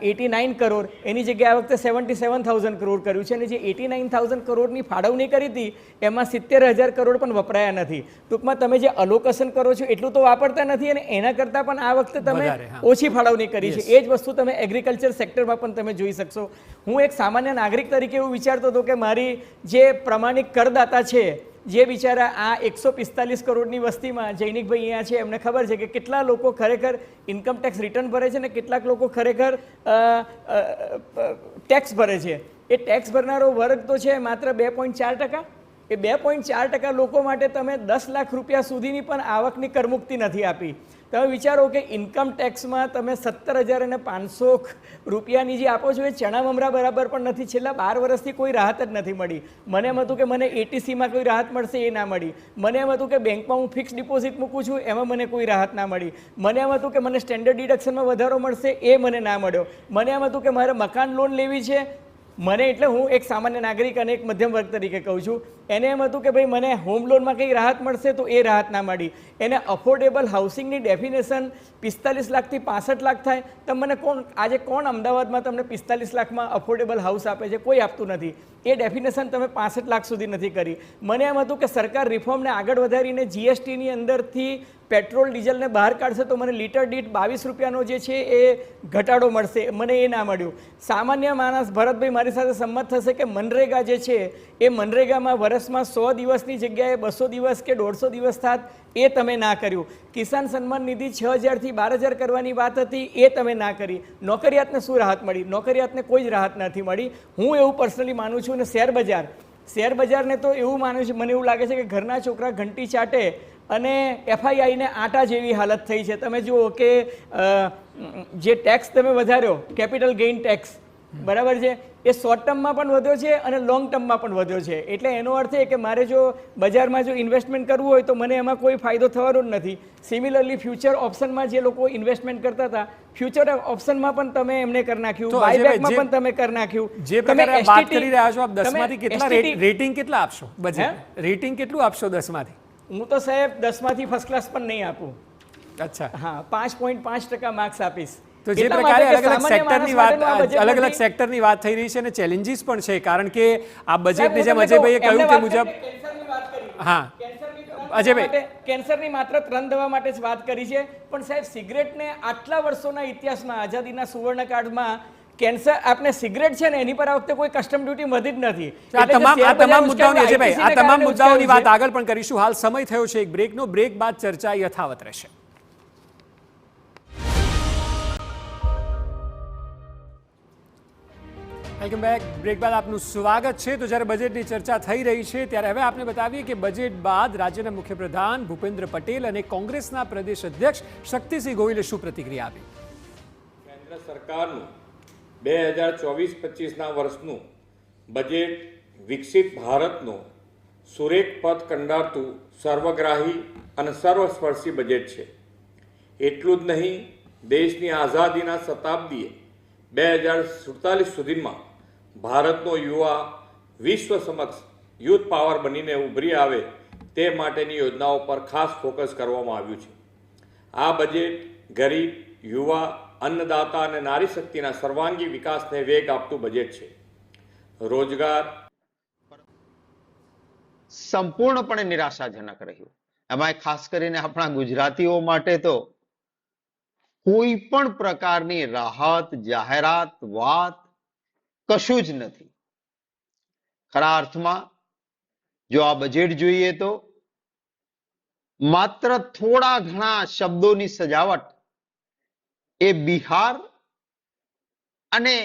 89 કરોડ, એની જગ્યાએ આ વખતે 77,000 કરોડ કર્યું છે અને જે 89,000 કરોડની ફાળવણી કરી હતી એમાં 70,000 કરોડ પણ વપરાયા નથી. ટૂંકમાં તમે જે અલોકેશન કરો છો એટલું તો વાપરતા નથી અને એના કરતાં પણ આ વખતે તમે ઓછી ફાળવણી કરી છે. એ જ વસ્તુ તમે એગ્રીકલ્ચર સેક્ટરમાં પણ તમે જોઈ શકશો. હું એક સામાન્ય નાગરિક તરીકે એવું વિચારતો હતો કે મારી જે પ્રમાણિક કરદાતા છે, જે બિચારા આ 145 કરોડની વસ્તીમાં જૈનિકભાઈ અહીંયા છે, એમને ખબર છે કે કેટલા લોકો ખરેખર ઇન્કમ ટેક્સ રિટર્ન ભરે છે ને કેટલાક લોકો ખરેખર ટેક્સ ભરે છે. એ ટેક્સ ભરનારો વર્ગ તો છે માત્ર 2.4%. એ 2.4% લોકો માટે તમે 10 લાખ રૂપિયા સુધીની પણ આવકની કરમુક્તિ નથી આપી. તમે વિચારો કે ઇન્કમ ટેક્સમાં તમે 17,500 રૂપિયાની જે આપો છો એ ચણા મમરા બરાબર પણ નથી. છેલ્લા 12 વર્ષથી કોઈ રાહત જ નથી મળી. મને એમ હતું કે મને એટીસીમાં કોઈ રાહત મળશે, એ ના મળી. મને એમ હતું કે બેંકમાં હું ફિક્સ ડિપોઝિટ મૂકું છું, એમાં મને કોઈ રાહત ના મળી. મને એમ હતું કે મને સ્ટેન્ડર્ડ ડિડક્શનમાં વધારો મળશે, એ મને ના મળ્યો. મને એમ હતું કે મારે મકાન લોન લેવી છે, મને એટલે હું એક સામાન્ય નાગરિક અને એક મધ્યમ વર્ગ તરીકે કહું છું, એને એમ હતું કે ભાઈ મને હોમ લોનમાં કંઈ રાહત મળશે, તો એ રાહત ના મળી. એને અફોર્ડેબલ હાઉસિંગની ડેફિનેશન 45 લાખથી 65 લાખ થાય. તમને આજે કોણ અમદાવાદમાં તમને 45 લાખમાં અફોર્ડેબલ હાઉસ આપે છે? કોઈ આપતું નથી. એ ડેફિનેશન તમે 65 લાખ સુધી નથી કરી. મને એમ હતું કે સરકાર રિફોર્મને આગળ વધારીને જીએસટીની અંદરથી પેટ્રોલ ડીઝલને બહાર કાઢશે તો મને લીટર દીઠ 22 રૂપિયાનો જે છે એ ઘટાડો મળશે. મને એ ના મળ્યું. સામાન્ય માણસ ભરતભાઈ મારી સાથે સંમત થશે કે મનરેગા જે છે એ મનરેગામાં વર્ષમાં 100 દિવસની જગ્યાએ 200 દિવસ કે 150 દિવસ થાત, એ તમે ના કર્યું. કિસાન સન્માન નિધિ 6,000થી 12,000 કરવાની વાત હતી, એ તમે ના કરી. નોકરિયાતને શું રાહત મળી? નોકરિયાતને કોઈ જ રાહત નથી મળી. હું એવું પર્સનલી માનું છું. અને શેર બજારને તો એવું માનું છું, મને એવું લાગે છે કે ઘરના છોકરા ઘંટી ચાટે અને એફઆઈઆઈને આટા જેવી હાલત થઈ છે. તમે જુઓ કે જે ટેક્સ તમે વધાર્યો, કેપિટલ ગેઇન ટેક્સ, બરાબર છે, એ શોર્ટ ટર્મમાં પણ વધ્યો છે અને લોંગ ટર્મમાં પણ વધ્યો છે. એટલે એનો અર્થ એ કે મારે જો બજારમાં જો ઇન્વેસ્ટમેન્ટ કરવું હોય તો મને એમાં કોઈ ફાયદો થવાનો જ નથી. સિમિલરલી ફ્યુચર ઓપ્શનમાં જે લોકો ઇન્વેસ્ટમેન્ટ કરતા હતા, ફ્યુચર ઓપ્શનમાં પણ તમે એમને કરી નાખ્યું, બાયબેકમાં પણ તમે કરી નાખ્યું. જે પ્રકારે વાત કરી રહ્યા છો આપ, 10માંથી કેટલા રેટિંગ કેટલા આપશો? બજેટ રેટિંગ કેટલું આપશો 10માંથી? હું તો સાહેબ 10માંથી ફર્સ્ટ ક્લાસ પણ નહીં આપું. અચ્છા, હા, 5.5% માર્ક્સ આપીશ. તો જે પ્રકારે અલગ અલગ સેક્ટરની વાત થઈ રહી છે અને ચેલેન્જીસ પણ છે, કારણ કે આ બજેટની જેમ અજયભાઈએ કહ્યું તે મુજબ, હા અજયભાઈ, કેન્સરની માત્ર 3 દવા માટે જ વાત કરી છે, પણ સાહેબ સિગરેટને આટલા વર્ષોના ઇતિહાસમાં, આઝાદીના સુવર્ણકાળમાં કેન્સર, આપણે સિગરેટ છે ને એની પર આ વખતે કોઈ કસ્ટમ ડ્યુટી વધી જ નથી. આ તમામ મુદ્દાઓની અજયભાઈ, આ તમામ મુદ્દાઓની વાત આગળ પણ કરીશું. હાલ સમય થયો છે એક બ્રેકનો. બ્રેક બાદ ચર્ચા યથાવત રહેશે. Welcome back. બ્રેક બાદ આપનું સ્વાગત છે. તો જ્યારે બજેટની ચર્ચા થઈ રહી છે ત્યારે હવે આપને બતાવીએ કે બજેટ બાદ રાજ્યના મુખ્યપ્રધાન ભૂપેન્દ્ર પટેલ અને કોંગ્રેસના પ્રદેશ અધ્યક્ષ શક્તિસિંહ ગોહિલે શું પ્રતિક્રિયા આપી. કેન્દ્ર સરકારનું 2024-25ના વર્ષનું બજેટ વિકસિત ભારતનું સુરેખ પથ કંડારતું સર્વગ્રાહી અને સર્વસ્પર્શી બજેટ છે. એટલું જ નહીં, દેશની આઝાદીના શતાબ્દીએ 2047 સુધીમાં ભારતનો યુવા વિશ્વ સમક્ષ યુથ પાવર બનીને ઉભરી આવે તે માટેની યોજનાઓ પર ખાસ ફોકસ કરવામાં આવ્યું છે. આ બજેટ ગરીબ, યુવા, અન્નદાતા અને નારી શક્તિના સર્વાંગી વિકાસને વેગ આપતું બજેટ છે. રોજગાર સંપૂર્ણપણે નિરાશાજનક રહ્યું. એમાં ખાસ કરીને આપણા ગુજરાતીઓ માટે તો કોઈ પણ પ્રકારની રાહત, જાહેરાત, વાત કશું જ નથી. ખરા અર્થમાં જો આ બજેટ જોઈએ તો માત્ર થોડા ઘણા શબ્દોની સજાવટ એ બિહાર અને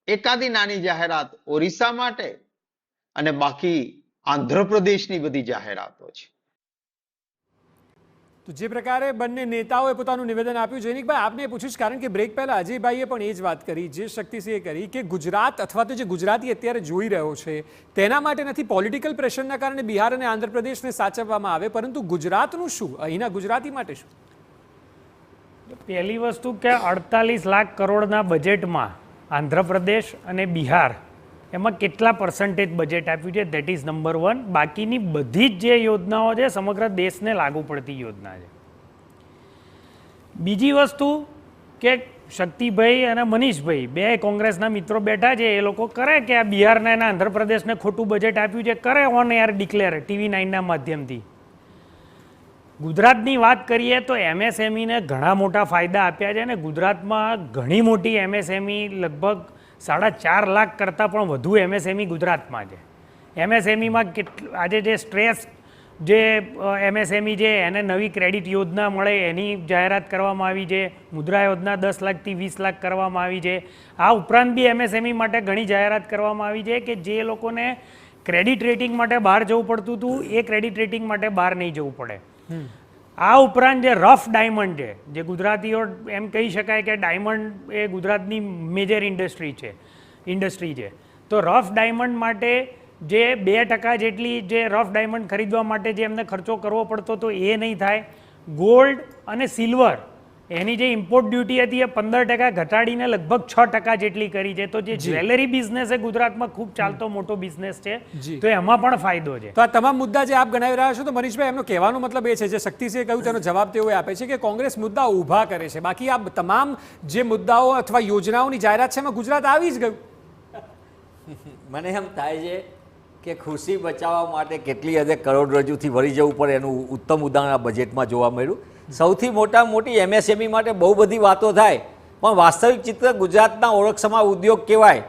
એકાદી નાની જાહેરાત ઓરિસ્સા માટે અને બાકી આંધ્રપ્રદેશની બધી જાહેરાતો છે. તો જે પ્રકારે બંને નેતાઓએ પોતાનું નિવેદન આપ્યું, જૈનિકભાઈ આપને પૂછીશ, કારણ કે બ્રેક પહેલા અજયભાઈએ પણ એ જ વાત કરી જે શક્તિસિંહે કરી કે ગુજરાત અથવા તો જે ગુજરાતી અત્યારે જોઈ રહ્યો છે તેના માટે નથી પોલિટિકલ પ્રેશરના કારણે બિહાર અને આંધ્રપ્રદેશને સાચવવામાં આવે, પરંતુ ગુજરાતનું શું, અહીંના ગુજરાતી માટે શું? પહેલી વસ્તુ કે 48 લાખ કરોડના બજેટમાં આંધ્રપ્રદેશ અને બિહાર એમાં કેટલા પર્સન્ટેજ બજેટ આપ્યું છે, ધેટ ઇઝ નંબર 1. બાકીની બધી જ જે યોજનાઓ છે સમગ્ર દેશને લાગુ પડતી યોજના છે. બીજી વસ્તુ કે શક્તિભાઈ અને મનીષભાઈ બે કોંગ્રેસના મિત્રો બેઠા છે, એ લોકો કરે કે આ બિહારને અને આંધ્રપ્રદેશને ખોટું બજેટ આપ્યું છે, કરે ઓન એર ડિક્લેર TV9ના માધ્યમથી. ગુજરાતની વાત કરીએ તો MSMEને ઘણા મોટા ફાયદા આપ્યા છે અને ગુજરાતમાં ઘણી મોટી MSME લગભગ 4.5 લાખ કરતાં પણ વધુ MSME ગુજરાતમાં છે. MSMEમાં આજે જે સ્ટ્રેસ જે MSME છે એને નવી ક્રેડિટ યોજના મળે એની જાહેરાત કરવામાં આવી છે. મુદ્રા યોજના 10 લાખથી 20 લાખ કરવામાં આવી છે. આ ઉપરાંત બી MSME માટે ઘણી જાહેરાત કરવામાં આવી છે કે જે લોકોને ક્રેડિટ રેટિંગ માટે બહાર જવું પડતું હતું એ ક્રેડિટ રેટિંગ માટે બહાર નહીં જવું પડે. આ ઉપરાંત જે રફ ડાયમંડ છે, જે ગુજરાતીઓ એમ કહી શકાય કે ડાયમંડ એ ગુજરાતની મેજર ઇન્ડસ્ટ્રી છે, તો રફ ડાયમંડ માટે જે 2% જેટલી જે રફ ડાયમંડ ખરીદવા માટે જે એમને ખર્ચો કરવો પડતો તો એ નહીં થાય. ગોલ્ડ અને સિલ્વર એની જે ઇમ્પોર્ટ ડ્યુટી હતી એ 15% ઘટાડીને લગભગ 6% જેટલી કરી છે. તો જે જ્વેલરી બિઝનેસ એ ગુજરાતમાં ખૂબ ચાલતો મોટો બિઝનેસ છે, તો એમાં પણ ફાયદો છે. તો આ તમામ મુદ્દા જે આપ ગણાવી રહ્યા છો, તો મનીષભાઈ એમનો કહેવાનો મતલબ એ છે, જે શક્તિસિંહે કહ્યું તેનો જવાબ તેઓ આપે છે કે કોંગ્રેસ મુદ્દા ઊભા કરે છે, બાકી આ તમામ જે મુદ્દાઓ અથવા યોજનાઓની જાહેરાત છે એમાં ગુજરાત આવી જ ગયું. મને એમ થાય છે કે ખુશી બચાવવા માટે કેટલી હદે કરોડરજ્જુથી વળી જવું પડે એનું ઉત્તમ ઉદાહરણ આ બજેટમાં જોવા મળ્યું. સૌથી મોટી MSME માટે બહુ બધી વાતો થાય, પણ વાસ્તવિક ચિત્ર ગુજરાતના ઓળખસમા ઉદ્યોગ કહેવાય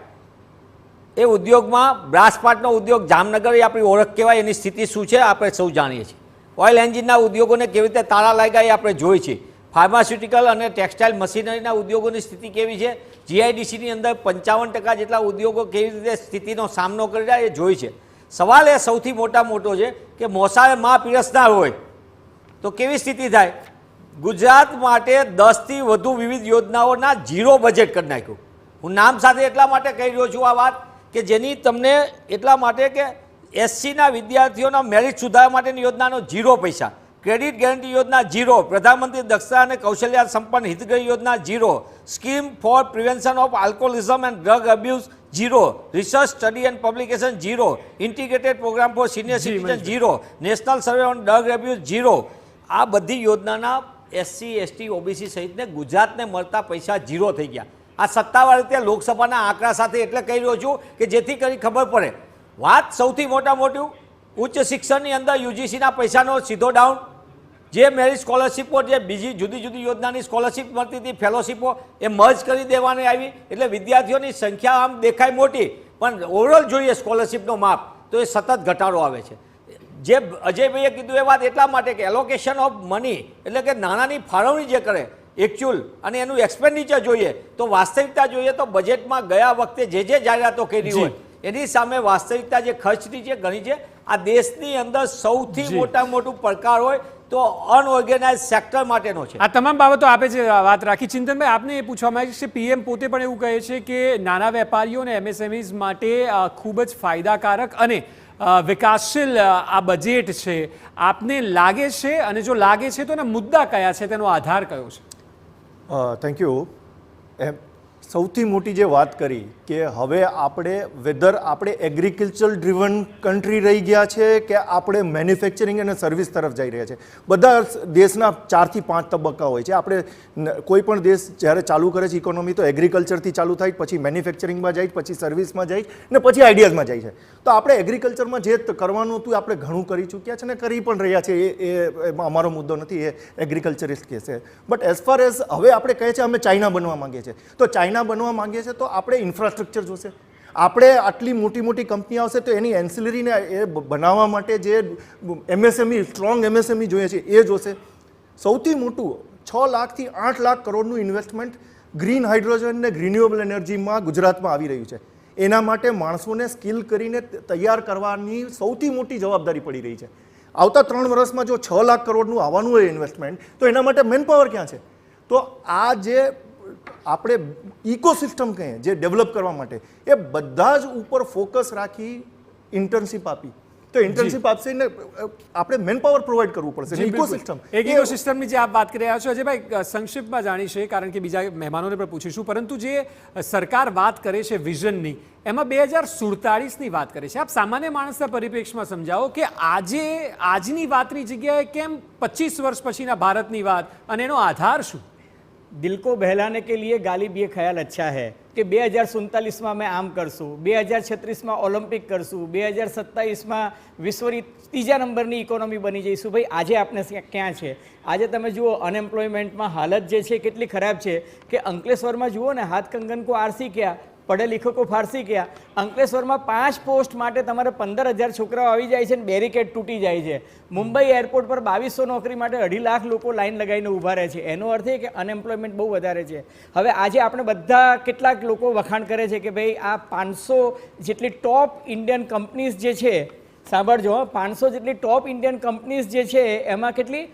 એ ઉદ્યોગમાં બ્રાસપાટનો ઉદ્યોગ જામનગર એ આપણી ઓળખ કહેવાય, એની સ્થિતિ શું છે આપણે સૌ જાણીએ છીએ. ઓઇલ એન્જિનના ઉદ્યોગોને કેવી રીતે તાળા લાગ્યા એ આપણે જોઈ છે. ફાર્માસ્યુટિકલ અને ટેક્સટાઇલ મશીનરીના ઉદ્યોગોની સ્થિતિ કેવી છે, GIDCની અંદર 55% જેટલા ઉદ્યોગો કેવી રીતે સ્થિતિનો સામનો કરી રહ્યા એ જોઈ છે. સવાલ એ સૌથી મોટો છે કે મોસાળે માં પીરસનાર હોય તો કેવી સ્થિતિ થાય. ગુજરાત માટે 10થી વધુ વિવિધ યોજનાઓના 0 બજેટ કરી નાખ્યું. હું નામ સાથે એટલા માટે કહી રહ્યો છું આ વાત કે જેની તમને એટલા માટે કે SCના વિદ્યાર્થીઓના મેરિટ સુધારવા માટેની યોજનાનો 0 પૈસા, ક્રેડિટ ગેરંટી યોજના 0, પ્રધાનમંત્રી દક્ષતા અને કૌશલ્ય સંપન્ન હિતગ્રાહી યોજના 0, scheme for prevention of alcoholism and drug abuse 0, research study and publication 0, integrated programme for senior citizen 0, national survey on drug abuse 0. આ બધી યોજનાના SC, ST, OBC સહિતને ગુજરાતને મળતા પૈસા 0 થઈ ગયા. આ સત્તાવાર રીતે લોકસભાના આંકડા સાથે એટલે કહી રહ્યો છું કે જેથી કરી ખબર પડે. વાત સૌથી મોટી ઉચ્ચ શિક્ષણની અંદર UGCના પૈસાનો સીધો ડાઉન, જે મેરિટ સ્કોલરશીપો જે બીજી જુદી યોજનાની સ્કોલરશીપ મળતી હતી, ફેલોશીપો એ મર્જ કરી દેવાની આવી, એટલે વિદ્યાર્થીઓની સંખ્યા આમ દેખાય મોટી, પણ ઓવરઓલ જોઈએ સ્કોલરશીપનો માપ તો એ સતત ઘટાડો આવે છે. જે અજયભાઈએ કીધું એ વાત એટલા માટે કે એલોકેશન ઓફ મની એટલે કે નાણાંની ફાળવણી જે કરે એકચ્યુઅલ અને એનું એક્સપેન્ડિચર જોઈએ તો વાસ્તવિકતા જોઈએ તો બજેટમાં ગયા વખતે જે જાહેરાતો કરી હોય એની સામે વાસ્તવિકતા જે ખર્ચની છે ઘણી છે. આ દેશની અંદર સૌથી મોટું પડકાર હોય તો અનઓર્ગેનાઇઝ સેક્ટર માટેનો છે. આ તમામ બાબતો આપે જે વાત રાખી. ચિંતનભાઈ, આપને એ પૂછવા માંગે છે, PM પોતે પણ એવું કહે છે કે નાના વેપારીઓ અને MSMEs માટે ખૂબ જ ફાયદાકારક અને વિકાસશીલ આ બજેટ છે. આપને લાગે છે, અને જો લાગે છે તો એના મુદ્દા કયા છે, તેનો આધાર કયો છે? Thank you. સૌથી મોટી જે વાત કરી કે હવે આપણે એગ્રીકલ્ચર ડ્રીવન કન્ટ્રી રહી ગયા છે કે આપણે મેન્યુફેક્ચરિંગ અને સર્વિસ તરફ જઈ રહ્યા છે. બધા દેશના 4 થી 5 તબક્કા હોય છે. આપણે કોઈ પણ દેશ જ્યારે ચાલુ કરે છે ઇકોનોમી તો એગ્રીકલ્ચરથી ચાલુ થાય, પછી મેન્યુફેક્ચરિંગમાં જાય, પછી સર્વિસમાં જાય ને પછી આઈડિયાઝમાં જાય છે. તો આપણે એગ્રીકલ્ચરમાં જે કરવાનું હતું આપણે ઘણું કરી ચૂક્યા છે ને કરી પણ રહ્યા છે. એ અમારો મુદ્દો નથી, એ એગ્રીકલ્ચરિસ્ટ કહે છે. બટ એઝ ફાર એઝ હવે આપણે કહે છે અમે ચાઇના બનવા માંગીએ છીએ, તો ચાઇના બનવા માંગીએ છીએ તો આપણે ઇન્ફ્રાસ્ટ્રક્ચર જોશે. આપણે આટલી મોટી કંપની આવશે તો એની એન્સિલરીને એ બનાવવા માટે જે MSME સ્ટ્રોંગ MSME જોઈએ છે એ જોશે. સૌથી મોટું 6 લાખથી 8 લાખ કરોડનું ઇન્વેસ્ટમેન્ટ ગ્રીન હાઇડ્રોજન ને રિન્યુએબલ એનર્જીમાં ગુજરાતમાં આવી રહ્યું છે. એના માટે માણસોને સ્કિલ કરીને તૈયાર કરવાની સૌથી મોટી જવાબદારી પડી રહી છે. આવતા 3 વર્ષમાં જો 6 લાખ કરોડનું આવવાનું હોય ઇન્વેસ્ટમેન્ટ તો એના માટે મેનપાવર ક્યાં છે? તો આ જે આપણે ઇકોસિસ્ટમ કહીએ જે ડેવલપ કરવા માટે એ બધા જ ઉપર ફોકસ રાખી ઇન્ટર્નશીપ આપી, તો ઇન્ટર્નશિપ આપશે ને આપણે મેન પાવર પ્રોવાઈડ કરવું પડશે. ઇકોસિસ્ટમ એક ઇકોસિસ્ટમની જે આપ વાત કરી રહ્યા છો અજયભાઈ, સંક્ષિપ્તમાં જાણીશે કારણ કે બીજા મહેમાનોને પણ પૂછીશું, પરંતુ જે સરકાર વાત કરે છે વિઝનની, એમાં 2047ની વાત કરે છે. આપ સામાન્ય માણસના પરિપ્રેક્ષમાં સમજાવો કે આજની વાતની જગ્યાએ કેમ 25 વર્ષ પછીના ભારતની વાત, અને એનો આધાર શું? દિલ કો બહેલાને કે લીએ ગાલિબ ये ખ્યાલ अच्छा है કે 2047માં અમે આમ કરશું, 2036માં ઓલિમ્પિક કરશું, 2027માં વિશ્વની 3જા નંબરની ઇકોનોમી બની જઈશું. ભાઈ આજે આપણે ક્યાં છે? આજે તમે જુઓ અનએમ્પ્લોયમેન્ટમાં હાલત જે છે કેટલી ખરાબ છે કે અંકલેશ્વરમાં જુઓ ને, હાથ કંગન કો આરસી ક્યાં, પઢે લિખો કો ફારસી ક્યાં. અંકલેશ્વરમાં 5 પોસ્ટ માટે તમારે 15,000 છોકરાઓ આવી જાય છે અને બેરિકેડ તૂટી જાય છે. મુંબઈ એરપોર્ટ પર 2200 નોકરી માટે 2.5 લાખ લોકો લાઈન લગાવીને ઊભા રહે છે. એનો અર્થ એ કે અનએમ્પ્લોયમેન્ટ બહુ વધારે છે. હવે આજે આપણે બધા કેટલાક લોકો વખાણ કરે છે કે ભાઈ આ 500 જેટલી ટોપ ઇન્ડિયન કંપનીઝ જે છે, સાંભળજો, 500 જેટલી ટોપ ઇન્ડિયન કંપનીઝ જે છે એમાં કેટલી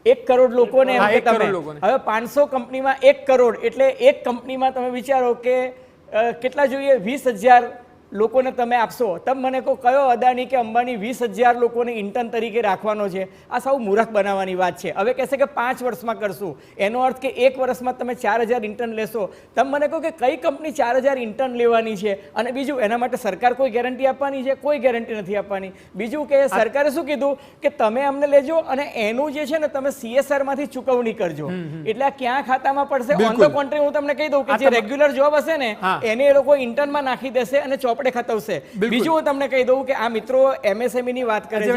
1 કરોડ લોકોને એમ કે તમે હવે 500 કંપનીમાં 1 કરોડ એટલે એક કંપનીમાં તમે વિચારો કે કેટલા જોઈએ? 20,000 લોકોને તમે આપશો. તમે મને કહો કયો અદાણી કે અંબાણી 20,000 લોકોને ઇન્ટર્ન તરીકે રાખવાનો છે? આ સાવ મૂર્ખ બનાવવાની વાત છે. હવે કહેશે કે 5 વર્ષમાં કરશું, એનો અર્થ કે 1 વર્ષમાં તમે 4,000 ઇન્ટર્ન લેશો. તમે મને કહો કે કઈ કંપની 4,000 ઇન્ટર્ન લેવાની છે? અને બીજું, એના માટે સરકાર કોઈ ગેરંટી આપવાની છે? કોઈ ગેરંટી નથી આપવાની. બીજું કે સરકારે શું કીધું કે તમે અમને લેજો અને એનું જે છે ને તમે CSR માંથી ચૂકવણી કરજો. એટલે આ ક્યાં ખાતામાં પડશે? ઓન ધ કોન્ટ્રી હું તમને કહી દઉં કે જે રેગ્યુલર જોબ હશે ને એને એ લોકો ઇન્ટર્નમાં નાખી દેશે અને ચોપડે ખતવશે. બીજું હું તમને કહી દઉં કે આ મિત્રો MSME ની વાત કરે છે,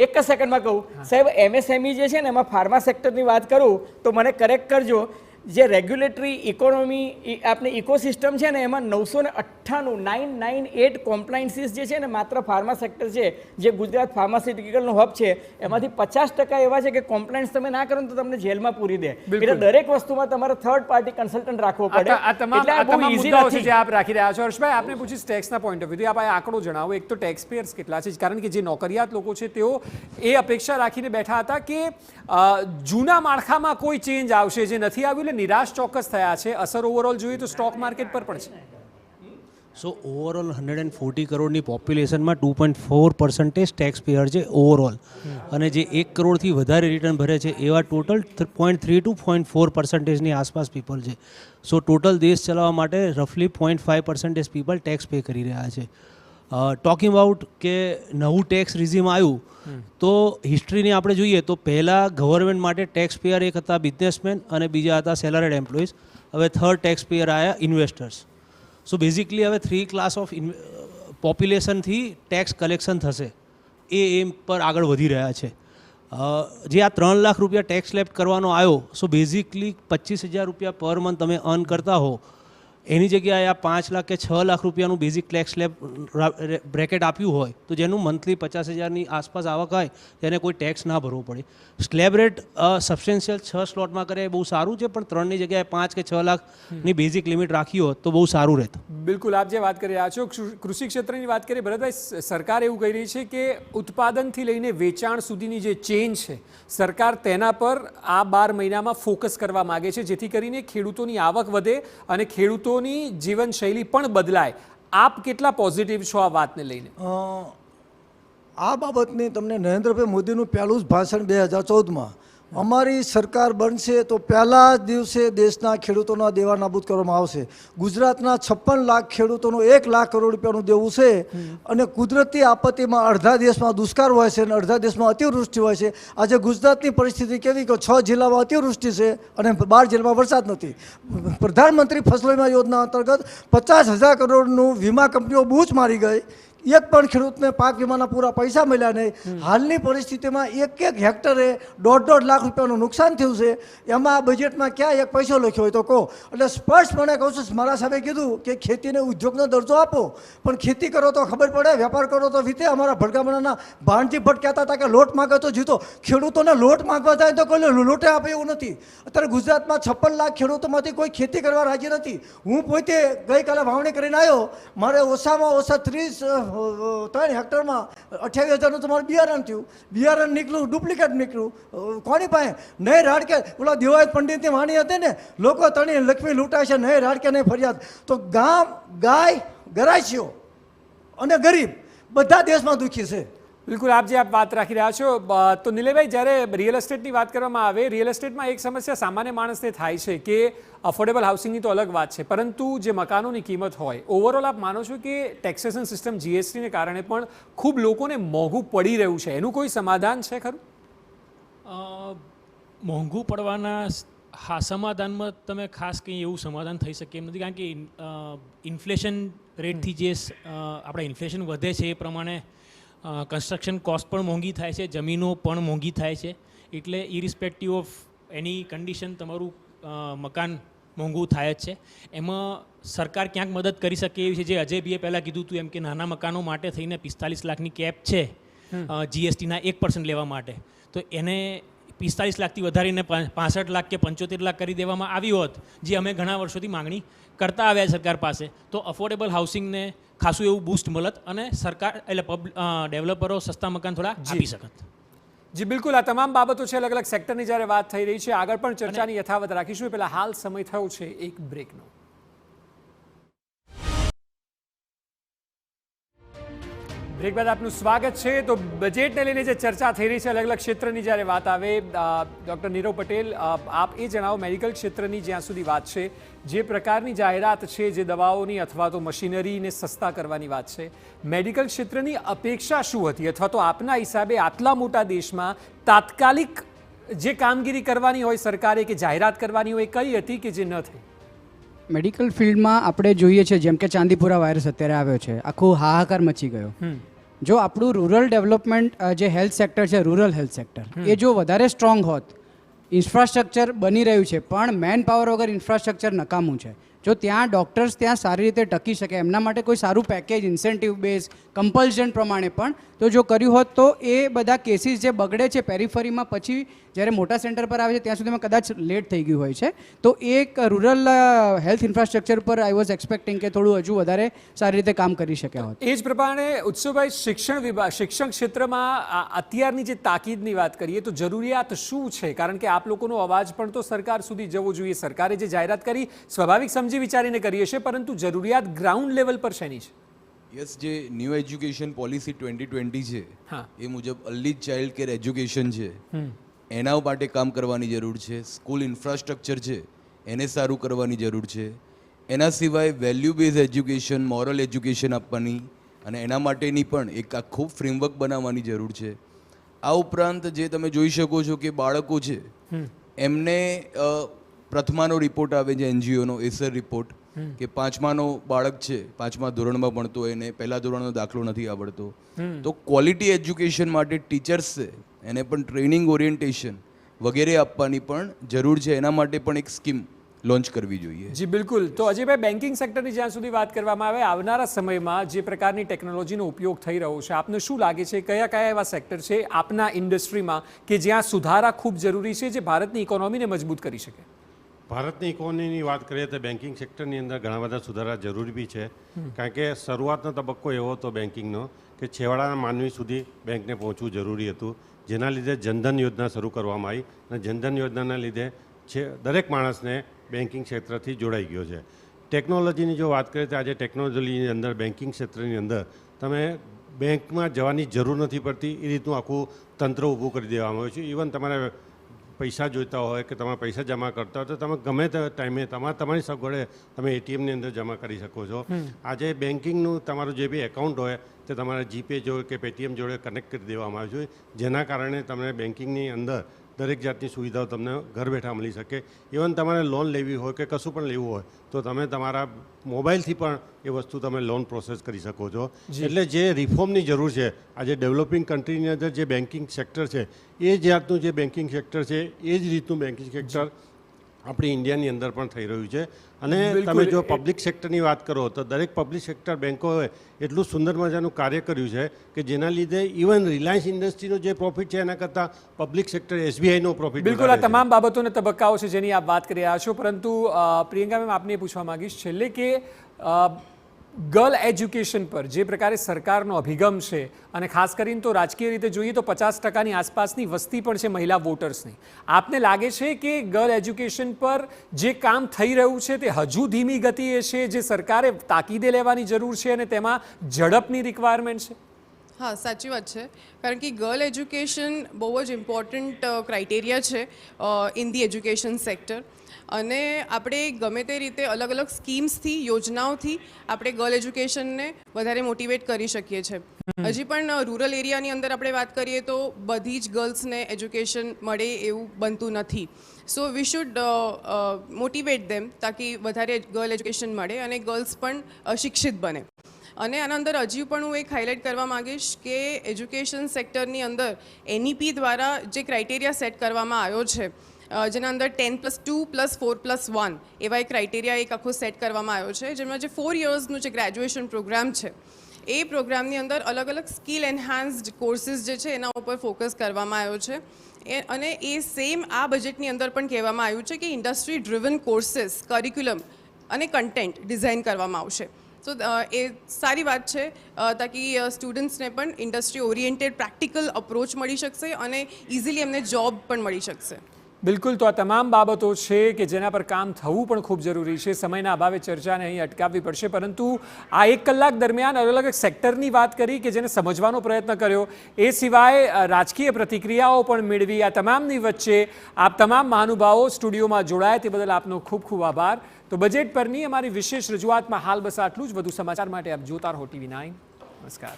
એક જ સેકન્ડમાં કહું સાહેબ, MSME જે છે ને એમાં ફાર્મા સેક્ટરની વાત કરું તો મને કરેક્ટ કરજો. જે રેગ્યુલેટરી ઇકોનોમી આપણે ઇકોસિસ્ટમ છે ને એમાં 998 કોમ્પ્લાયન્સીસ જે છે ને માત્ર ફાર્મા સેક્ટર છે, જે ગુજરાત ફાર્માસ્યુટિકલનો હબ છે, એમાંથી 50% એવા છે કે કોમ્પ્લાયન્સ તમે ના કરો તો તમને જેલમાં પૂરી દે. એટલે દરેક વસ્તુમાં તમારે થર્ડ પાર્ટી કન્સલ્ટન્ટ રાખવો પડે. એટલે આ બહુ ઈઝી નથી જે આપ રાખી રહ્યા છો. હર્ષભાઈ, આપને પૂછીશ ટેક્સના પોઈન્ટ ઓફ વ્યૂથી, આપ આ આંકડો જણાવો. એક તો ટેક્સ પેયર્સ કેટલા છે, કારણ કે જે નોકરિયાત લોકો છે તેઓ એ અપેક્ષા રાખીને બેઠા હતા કે જૂના માળખામાં કોઈ ચેન્જ આવશે, જે નથી આવ્યું. નિરાશ ચોક્કસ થયા છે. અસર ઓવરઓલ જોઈએ તો સ્ટોક માર્કેટ પર પણ છે. સો ઓવરઓલ 140 કરોડની પોપ્યુલેશનમાં 2.4% ટેક્સ પેયર છે ઓવરઓલ, અને જે 1 કરોડથી વધારે રિટર્ન ભરે છે એવા ટોટલ 0.3 to 0.4%ની આસપાસ પીપલ છે. સો ટોટલ દેશ ચલાવવા માટે રફલી 0.5% પીપલ ટેક્સ પે કરી રહ્યા છે. ટોકિંગ અબાઉટ કે નવું ટેક્સ રિઝીમ આવ્યું તો હિસ્ટ્રીની આપણે જોઈએ તો પહેલાં ગવર્મેન્ટ માટે ટેક્સ પેયર એક હતા બિઝનેસમેન અને બીજા હતા સેલરીડ એમ્પ્લોઈઝ. હવે થર્ડ ટેક્સ પેયર આવ્યા ઇન્વેસ્ટર્સ. સો બેઝિકલી હવે 3 ક્લાસ ઓફ પોપ્યુલેશનથી ટેક્સ કલેક્શન થશે એ એમ પર આગળ વધી રહ્યા છે. જે આ 3 લાખ રૂપિયા ટેક્સ સ્લેબ કરવાનો આવ્યો, સો બેઝિકલી 25,000 રૂપિયા પર મંથ તમે અર્ન કરતા હો, એની જગ્યાએ આ 5 લાખ કે 6 લાખ રૂપિયાનું બેઝિક ટેક્સ સ્લેબ બ્રેકેટ આપ્યું હોય તો જેનું મંથલી 50,000ની આસપાસ આવક હોય તેને કોઈ ટેક્સ ના ભરવો પડે. સ્લેબ રેટ સબસ્ટેન્શિયલ 6 સ્લોટમાં કરે એ બહુ સારું છે, પણ 3ની જગ્યાએ 5 કે 6 લાખની બેઝિક લિમિટ રાખી હોત તો બહુ સારું રહેતું. બિલકુલ, આપ જે વાત કરી રહ્યા છો કૃષિ ક્ષેત્રની વાત કરીએ ભરતભાઈ, સરકાર એવું કહી રહી છે કે ઉત્પાદનથી લઈને વેચાણ સુધીની જે ચેન છે સરકાર તેના પર આ 12 મહિનામાં ફોકસ કરવા માગે છે, જેથી કરીને ખેડૂતોની આવક વધે અને ખેડૂતોની જીવનશૈલી પણ બદલાય. આપ કેટલા પોઝિટિવ છો આ વાતને લઈને? આ બાબતની તમને નરેન્દ્રભાઈ મોદીનું પહેલું જ ભાષણ 2014માં, અમારી સરકાર બનશે તો પહેલા જ દિવસે દેશના ખેડૂતોના દેવા નાબૂદ કરવામાં આવશે. ગુજરાતના 56 લાખ ખેડૂતોનું 1 લાખ કરોડ રૂપિયાનું દેવું છે, અને કુદરતી આપત્તિમાં અડધા દેશમાં દુષ્કાળ હોય છે અને અડધા દેશમાં અતિવૃષ્ટિ હોય છે. આજે ગુજરાતની પરિસ્થિતિ કેવી કે 6 જિલ્લામાં અતિવૃષ્ટિ છે અને 12 જિલ્લામાં વરસાદ નથી. પ્રધાનમંત્રી ફસલ વીમા યોજના અંતર્ગત 50,000 કરોડનું વીમા કંપનીઓ બૂચ મારી ગઈ. એક પણ ખેડૂતને પાક વીમાના પૂરા પૈસા મળ્યા નહીં. હાલની પરિસ્થિતિમાં એક હેક્ટરે 1.5 લાખ રૂપિયાનું નુકસાન થયું છે. એમાં બજેટમાં ક્યાં એક પૈસો લખ્યો હોય તો કહો. એટલે સ્પષ્ટપણે કહું છું, મારા સાહેબે કીધું કે ખેતીને ઉદ્યોગનો દરજ્જો આપો, પણ ખેતી કરો તો ખબર પડે, વેપાર કરો તો વીતે. અમારા ભડગામડાના ભાણજી ભટ્ટ કહેતા હતા કે લોટ માગે તો જીતો. ખેડૂતોને લોટ માગવા જાય તો કોઈ લોટે આપે એવું નથી. અત્યારે ગુજરાતમાં 56 લાખ ખેડૂતોમાંથી કોઈ ખેતી કરવા રાજી નથી. હું પોતે ગઈકાલે વાવણી કરીને આવ્યો, મારે ઓછામાં ઓછા 3 હેક્ટરમાં 28,000નું તમારું બિયારણ થયું. બિયારણ નીકળ્યું, ડુપ્લિકેટ નીકળ્યું. કોની પાસે? નહીં રાડકે ઓલા દેવાયત પંડિતની વાણી હતી ને, લોકો તણી લક્ષ્મી લૂંટાય છે, નહીં રાડકે નહીં ફરિયાદ. તો ગામ, ગાય, ગરાઈશીઓ અને ગરીબ બધા દેશમાં દુઃખી છે. બિલકુલ આપ જે વાત રાખી રહ્યા છો તો નિલયભાઈ, જ્યારે રિયલ એસ્ટેટની વાત કરવામાં આવે, રિયલ એસ્ટેટમાં એક સમસ્યા સામાન્ય માણસને થાય છે કે અફોર્ડેબલ હાઉસિંગની તો અલગ વાત છે, પરંતુ જે મકાનોની કિંમત હોય, ઓવરઓલ આપ માનો છો કે ટેક્સેશન સિસ્ટમ જીએસટીને કારણે પણ ખૂબ લોકોને મોંઘું પડી રહ્યું છે, એનું કોઈ સમાધાન છે ખરું? મોંઘું પડવાના હા સમાધાનમાં તમે ખાસ કંઈ એવું સમાધાન થઈ શકે એમ નથી, કારણ કે ઇન્ફ્લેશન રેટથી જે આપણા ઇન્ફ્લેશન વધે છે એ પ્રમાણે કન્સ્ટ્રક્શન કોસ્ટ પણ મોંઘી થાય છે, જમીનો પણ મોંઘી થાય છે, એટલે ઇરિસ્પેક્ટિવ ઓફ એની કન્ડિશન તમારું મકાન મોંઘું થાય જ છે. એમાં સરકાર ક્યાંક મદદ કરી શકે એવી છે, જે અજયભાઈએ પહેલાં કીધું હતું એમ કે નાના મકાનો માટે થઈને 45 લાખની કેપ છે જીએસટીના 1% લેવા માટે, તો એને 45 લાખથી વધારીને 65 લાખ કે 75 લાખ કરી દેવામાં આવી હોત, જે અમે ઘણા વર્ષોથી માંગણી કરતા આવ્યા સરકાર પાસે, તો અફોર્ડેબલ હાઉસિંગને ખાસું એવું બૂસ્ટ મળત અને સરકાર એટલે ડેવલપરો સસ્તા મકાન થોડા આપી શકત. જી બિલકુલ, આ તમામ બાબતો છે, અલગ અલગ સેક્ટરની જ્યારે વાત થઈ રહી છે, આગળ પણ ચર્ચાની યથાવત રાખીશું. પહેલાં હાલ સમય થયો છે એક બ્રેકનો. બ્રેક બાદ આપનું સ્વાગત છે. તો બજેટને લઈને જે ચર્ચા થઈ રહી છે અલગ અલગ ક્ષેત્રની જ્યારે વાત આવે, ડૉક્ટર નીરવ પટેલ, આપ એ જણાવો, મેડિકલ ક્ષેત્રની જ્યાં સુધી વાત છે, જે પ્રકારની જાહેરાત છે, જે દવાઓની અથવા તો મશીનરીને સસ્તા કરવાની વાત છે, મેડિકલ ક્ષેત્રની અપેક્ષા શું હતી, અથવા તો આપના હિસાબે આટલા મોટા દેશમાં તાત્કાલિક જે કામગીરી કરવાની હોય સરકારે કે જાહેરાત કરવાની હોય, કઈ હતી કે જે ન થઈ? મેડિકલ ફિલ્ડમાં આપણે જોઈએ છે, જેમ કે ચાંદીપુરા વાયરસ અત્યારે આવ્યો છે, આખો હાહાકાર મચી ગયો. જો આપણું રૂરલ ડેવલપમેન્ટ જે હેલ્થ સેક્ટર છે, રૂરલ હેલ્થ સેક્ટર, એ જો વધારે સ્ટ્રોંગ હોત, ઇન્ફ્રાસ્ટ્રક્ચર બની રહ્યું છે પણ મેન પાવર વગર ઇન્ફ્રાસ્ટ્રક્ચર નકામું છે. જો ત્યાં ડૉક્ટર્સ ત્યાં સારી રીતે ટકી શકે, એમના માટે કોઈ સારું પેકેજ, ઇન્સેન્ટિવ બેઝ, કમ્પલ્શન પ્રમાણે પણ તો જો કર્યું હોત, તો એ બધા કેસીસ જે બગડે છે પેરીફરીમાં, પછી જ્યારે મોટા સેન્ટર પર આવે છે ત્યાં સુધીમાં કદાચ લેટ થઈ ગયું હોય છે. તો એક રૂરલ હેલ્થ ઇન્ફ્રાસ્ટ્રક્ચર પર આઈ વોઝ એક્સપેક્ટિંગ કે થોડું હજુ વધારે સારી રીતે કામ કરી શક્યા હોત. એ જ પ્રમાણે ઉત્સવભાઈ, શિક્ષણ ક્ષેત્રમાં અત્યારની જે તાકીદની વાત કરીએ તો જરૂરિયાત શું છે? કારણ કે આપ લોકોનો અવાજ પણ તો સરકાર સુધી જવો જોઈએ. સરકારે જે જાહેરાત કરી સ્વાભાવિક સમજી વિચારીને કરીએ છીએ, પરંતુ જરૂરિયાત ગ્રાઉન્ડ લેવલ પર શેની છે? યસ, જે ન્યૂ એજ્યુકેશન પોલિસી 2020 છે એ મુજબ અર્લી ચાઇલ્ડ કેર એજ્યુકેશન છે, એના માટે કામ કરવાની જરૂર છે. સ્કૂલ ઇન્ફ્રાસ્ટ્રક્ચર છે એને સારું કરવાની જરૂર છે. એના સિવાય value base education, moral education આપવાની અને એના માટેની પણ એક આખું ફ્રેમવર્ક બનાવવાની જરૂર છે. આ ઉપરાંત જે તમે જોઈ શકો છો કે બાળકો છે એમને પ્રથમાનો રિપોર્ટ આવે છે એનજીઓનો, એસર રિપોર્ટ, કે 5માનો બાળક છે, 5મા ધોરણમાં ભણતો હોય એને પહેલા ધોરણનો દાખલો નથી આવડતો, તો ક્વોલિટી એજ્યુકેશન માટે ટીચર્સ છે એને પણ ટ્રેનિંગ, ઓરિએન્ટેશન વગેરે આપવાની પણ જરૂર છે. એના માટે પણ એક સ્કીમ લોન્ચ કરવી જોઈએ. જી બિલકુલ. તો અજયભાઈ, બેન્કિંગ સેક્ટરની જ્યાં સુધી વાત કરવામાં આવે, આવનારા સમયમાં જે પ્રકારની ટેકનોલોજીનો ઉપયોગ થઈ રહ્યો છે, આપને શું લાગે છે કયા કયા એવા સેક્ટર છે આપના ઇન્ડસ્ટ્રીમાં કે જ્યાં સુધારા ખૂબ જરૂરી છે, જે ભારતની ઇકોનોમીને મજબૂત કરી શકે? ભારતની ઇકોનોમીની વાત કરીએ તો બેન્કિંગ સેક્ટરની અંદર ઘણા બધા સુધારા જરૂરી બી છે, કારણ કે શરૂઆતનો તબક્કો એવો હતો બેન્કિંગનો કે છેવાડાના માનવી સુધી બેંકને પહોંચવું જરૂરી હતું, જેના લીધે જનધન યોજના શરૂ કરવામાં આવી અને જનધન યોજનાના લીધે દરેક માણસને બેન્કિંગ ક્ષેત્રથી જોડાઈ ગયો છે. ટેકનોલોજીની જો વાત કરીએ તો આજે ટેકનોલોજીની અંદર બેન્કિંગ ક્ષેત્રની અંદર તમે બેંકમાં જવાની જરૂર નથી પડતી, એ રીતનું આખું તંત્ર ઊભું કરી દેવામાં આવ્યું છે. ઇવન તમારે પૈસા જોઈતા હોય કે તમારે પૈસા જમા કરતા હોય તો તમે ગમે તે ટાઈમે તમારી સગવડે તમે એટીએમની અંદર જમા કરી શકો છો. આજે બેન્કિંગનું તમારું જે બી એકાઉન્ટ હોય તે તમારે જીપે જોડે કે પેટીએમ જોડે કનેક્ટ કરી દેવામાં આવ્યું છે, જેના કારણે તમને બેન્કિંગની અંદર દરેક જાતની સુવિધાઓ તમને ઘર બેઠા મળી શકે. ઇવન તમારે લોન લેવી હોય કે કશું પણ લેવું હોય તો તમે તમારા મોબાઈલથી પણ એ વસ્તુ તમે લોન પ્રોસેસ કરી શકો છો. એટલે જે રિફોર્મની જરૂર છે આજે ડેવલપિંગ કન્ટ્રીની અંદર જે બેન્કિંગ સેક્ટર છે, એ જાતનું જે બેન્કિંગ સેક્ટર છે એ જ રીતનું બેન્કિંગ સેક્ટર આપણી ઇન્ડિયાની અંદર પણ થઈ રહ્યું છે. અને તમે જો પબ્લિક સેક્ટરની વાત કરો તો દરેક પબ્લિક સેક્ટર બેન્કોએ એટલું સુંદર મજાનું કાર્ય કર્યું છે કે જેના લીધે ઇવન રિલાયન્સ ઇન્ડસ્ટ્રીનો જે પ્રોફિટ છે એના કરતાં પબ્લિક સેક્ટર એસબીઆઈનો પ્રોફિટ. બિલકુલ, આ તમામ બાબતોને તબક્કાઓ છે જેની આપ વાત કરી રહ્યા છો, પરંતુ પ્રિયંકા મેમ, આપને પૂછવા માંગીશ છેલ્લે કે ગર્લ એજ્યુકેશન પર જે પ્રકારે સરકારનો અભિગમ છે, અને ખાસ કરીને તો રાજકીય રીતે જોઈએ તો 50%ની આસપાસની વસ્તી પણ છે મહિલા વોટર્સની, આપને લાગે છે કે ગર્લ એજ્યુકેશન પર જે કામ થઈ રહ્યું છે તે હજુ ધીમી ગતિએ છે, જે સરકારે તાકીદે લેવાની જરૂર છે અને તેમાં ઝડપની રિક્વાયરમેન્ટ છે? હા, સાચી વાત છે. કારણ કે ગર્લ એજ્યુકેશન બહુ જ ઇમ્પોર્ટન્ટ ક્રાઇટેરિયા છે ઇન ધી એજ્યુકેશન સેક્ટર. અને આપણે ગમે તે રીતે અલગ અલગ સ્કીમ્સથી, યોજનાઓથી આપણે ગર્લ એજ્યુકેશનને વધારે મોટિવેટ કરી શકીએ છીએ. હજી પણ રૂરલ એરિયાની અંદર આપણે વાત કરીએ તો બધી જ ગર્લ્સને એજ્યુકેશન મળે એવું બનતું નથી. સો વી શુડ મોટિવેટ ધેમ તાકી વધારે ગર્લ એજ્યુકેશન મળે અને ગર્લ્સ પણ શિક્ષિત બને. અને આના અંદર હજી પણ હું એક હાઇલાઇટ કરવા માંગીશ કે એજ્યુકેશન સેક્ટરની અંદર NEP દ્વારા જે ક્રાઇટેરિયા સેટ કરવામાં આવ્યો છે, જેના અંદર 10+2+4+1 એવા એક ક્રાઇટેરિયા એક આખો સેટ કરવામાં આવ્યો છે, જેમાં જે 4 યર્સનું જે ગ્રેજ્યુએશન પ્રોગ્રામ છે એ પ્રોગ્રામની અંદર અલગ અલગ સ્કિલ એન્હાન્સ્ડ કોર્સિસ જે છે એના ઉપર ફોકસ કરવામાં આવ્યો છે. અને એ સેમ આ બજેટની અંદર પણ કહેવામાં આવ્યું છે કે ઇન્ડસ્ટ્રી ડ્રિવન કોર્સિસ, કરિક્યુલમ અને કન્ટેન્ટ ડિઝાઇન કરવામાં આવશે. તો એ સારી વાત છે તાકી સ્ટુડન્ટ્સને પણ ઇન્ડસ્ટ્રી ઓરિએન્ટેડ પ્રેક્ટિકલ અપ્રોચ મળી શકશે અને ઇઝીલી એમને જોબ પણ મળી શકશે. બિલકુલ, તો આ તમામ બાબતો છે કે જેના પર કામ થવું પણ ખૂબ જરૂરી છે. સમયના અભાવે ચર્ચાને અહીં અટકાવવી પડશે, પરંતુ આ 1 કલાક દરમિયાન અલગ અલગ સેક્ટરની વાત કરી કે જેને સમજવાનો પ્રયત્ન કર્યો, એ સિવાય રાજકીય પ્રતિક્રિયાઓ પણ મેળવી. આ તમામની વચ્ચે આપ તમામ મહાનુભાવો સ્ટુડિયોમાં જોડાયા તે બદલ આપનો ખૂબ ખૂબ આભાર. તો બજેટ પરની અમારી વિશેષ રજૂઆતમાં હાલ બસ આટલું જ. વધુ સમાચાર માટે આપ જોતા રહો TV9. નમસ્કાર.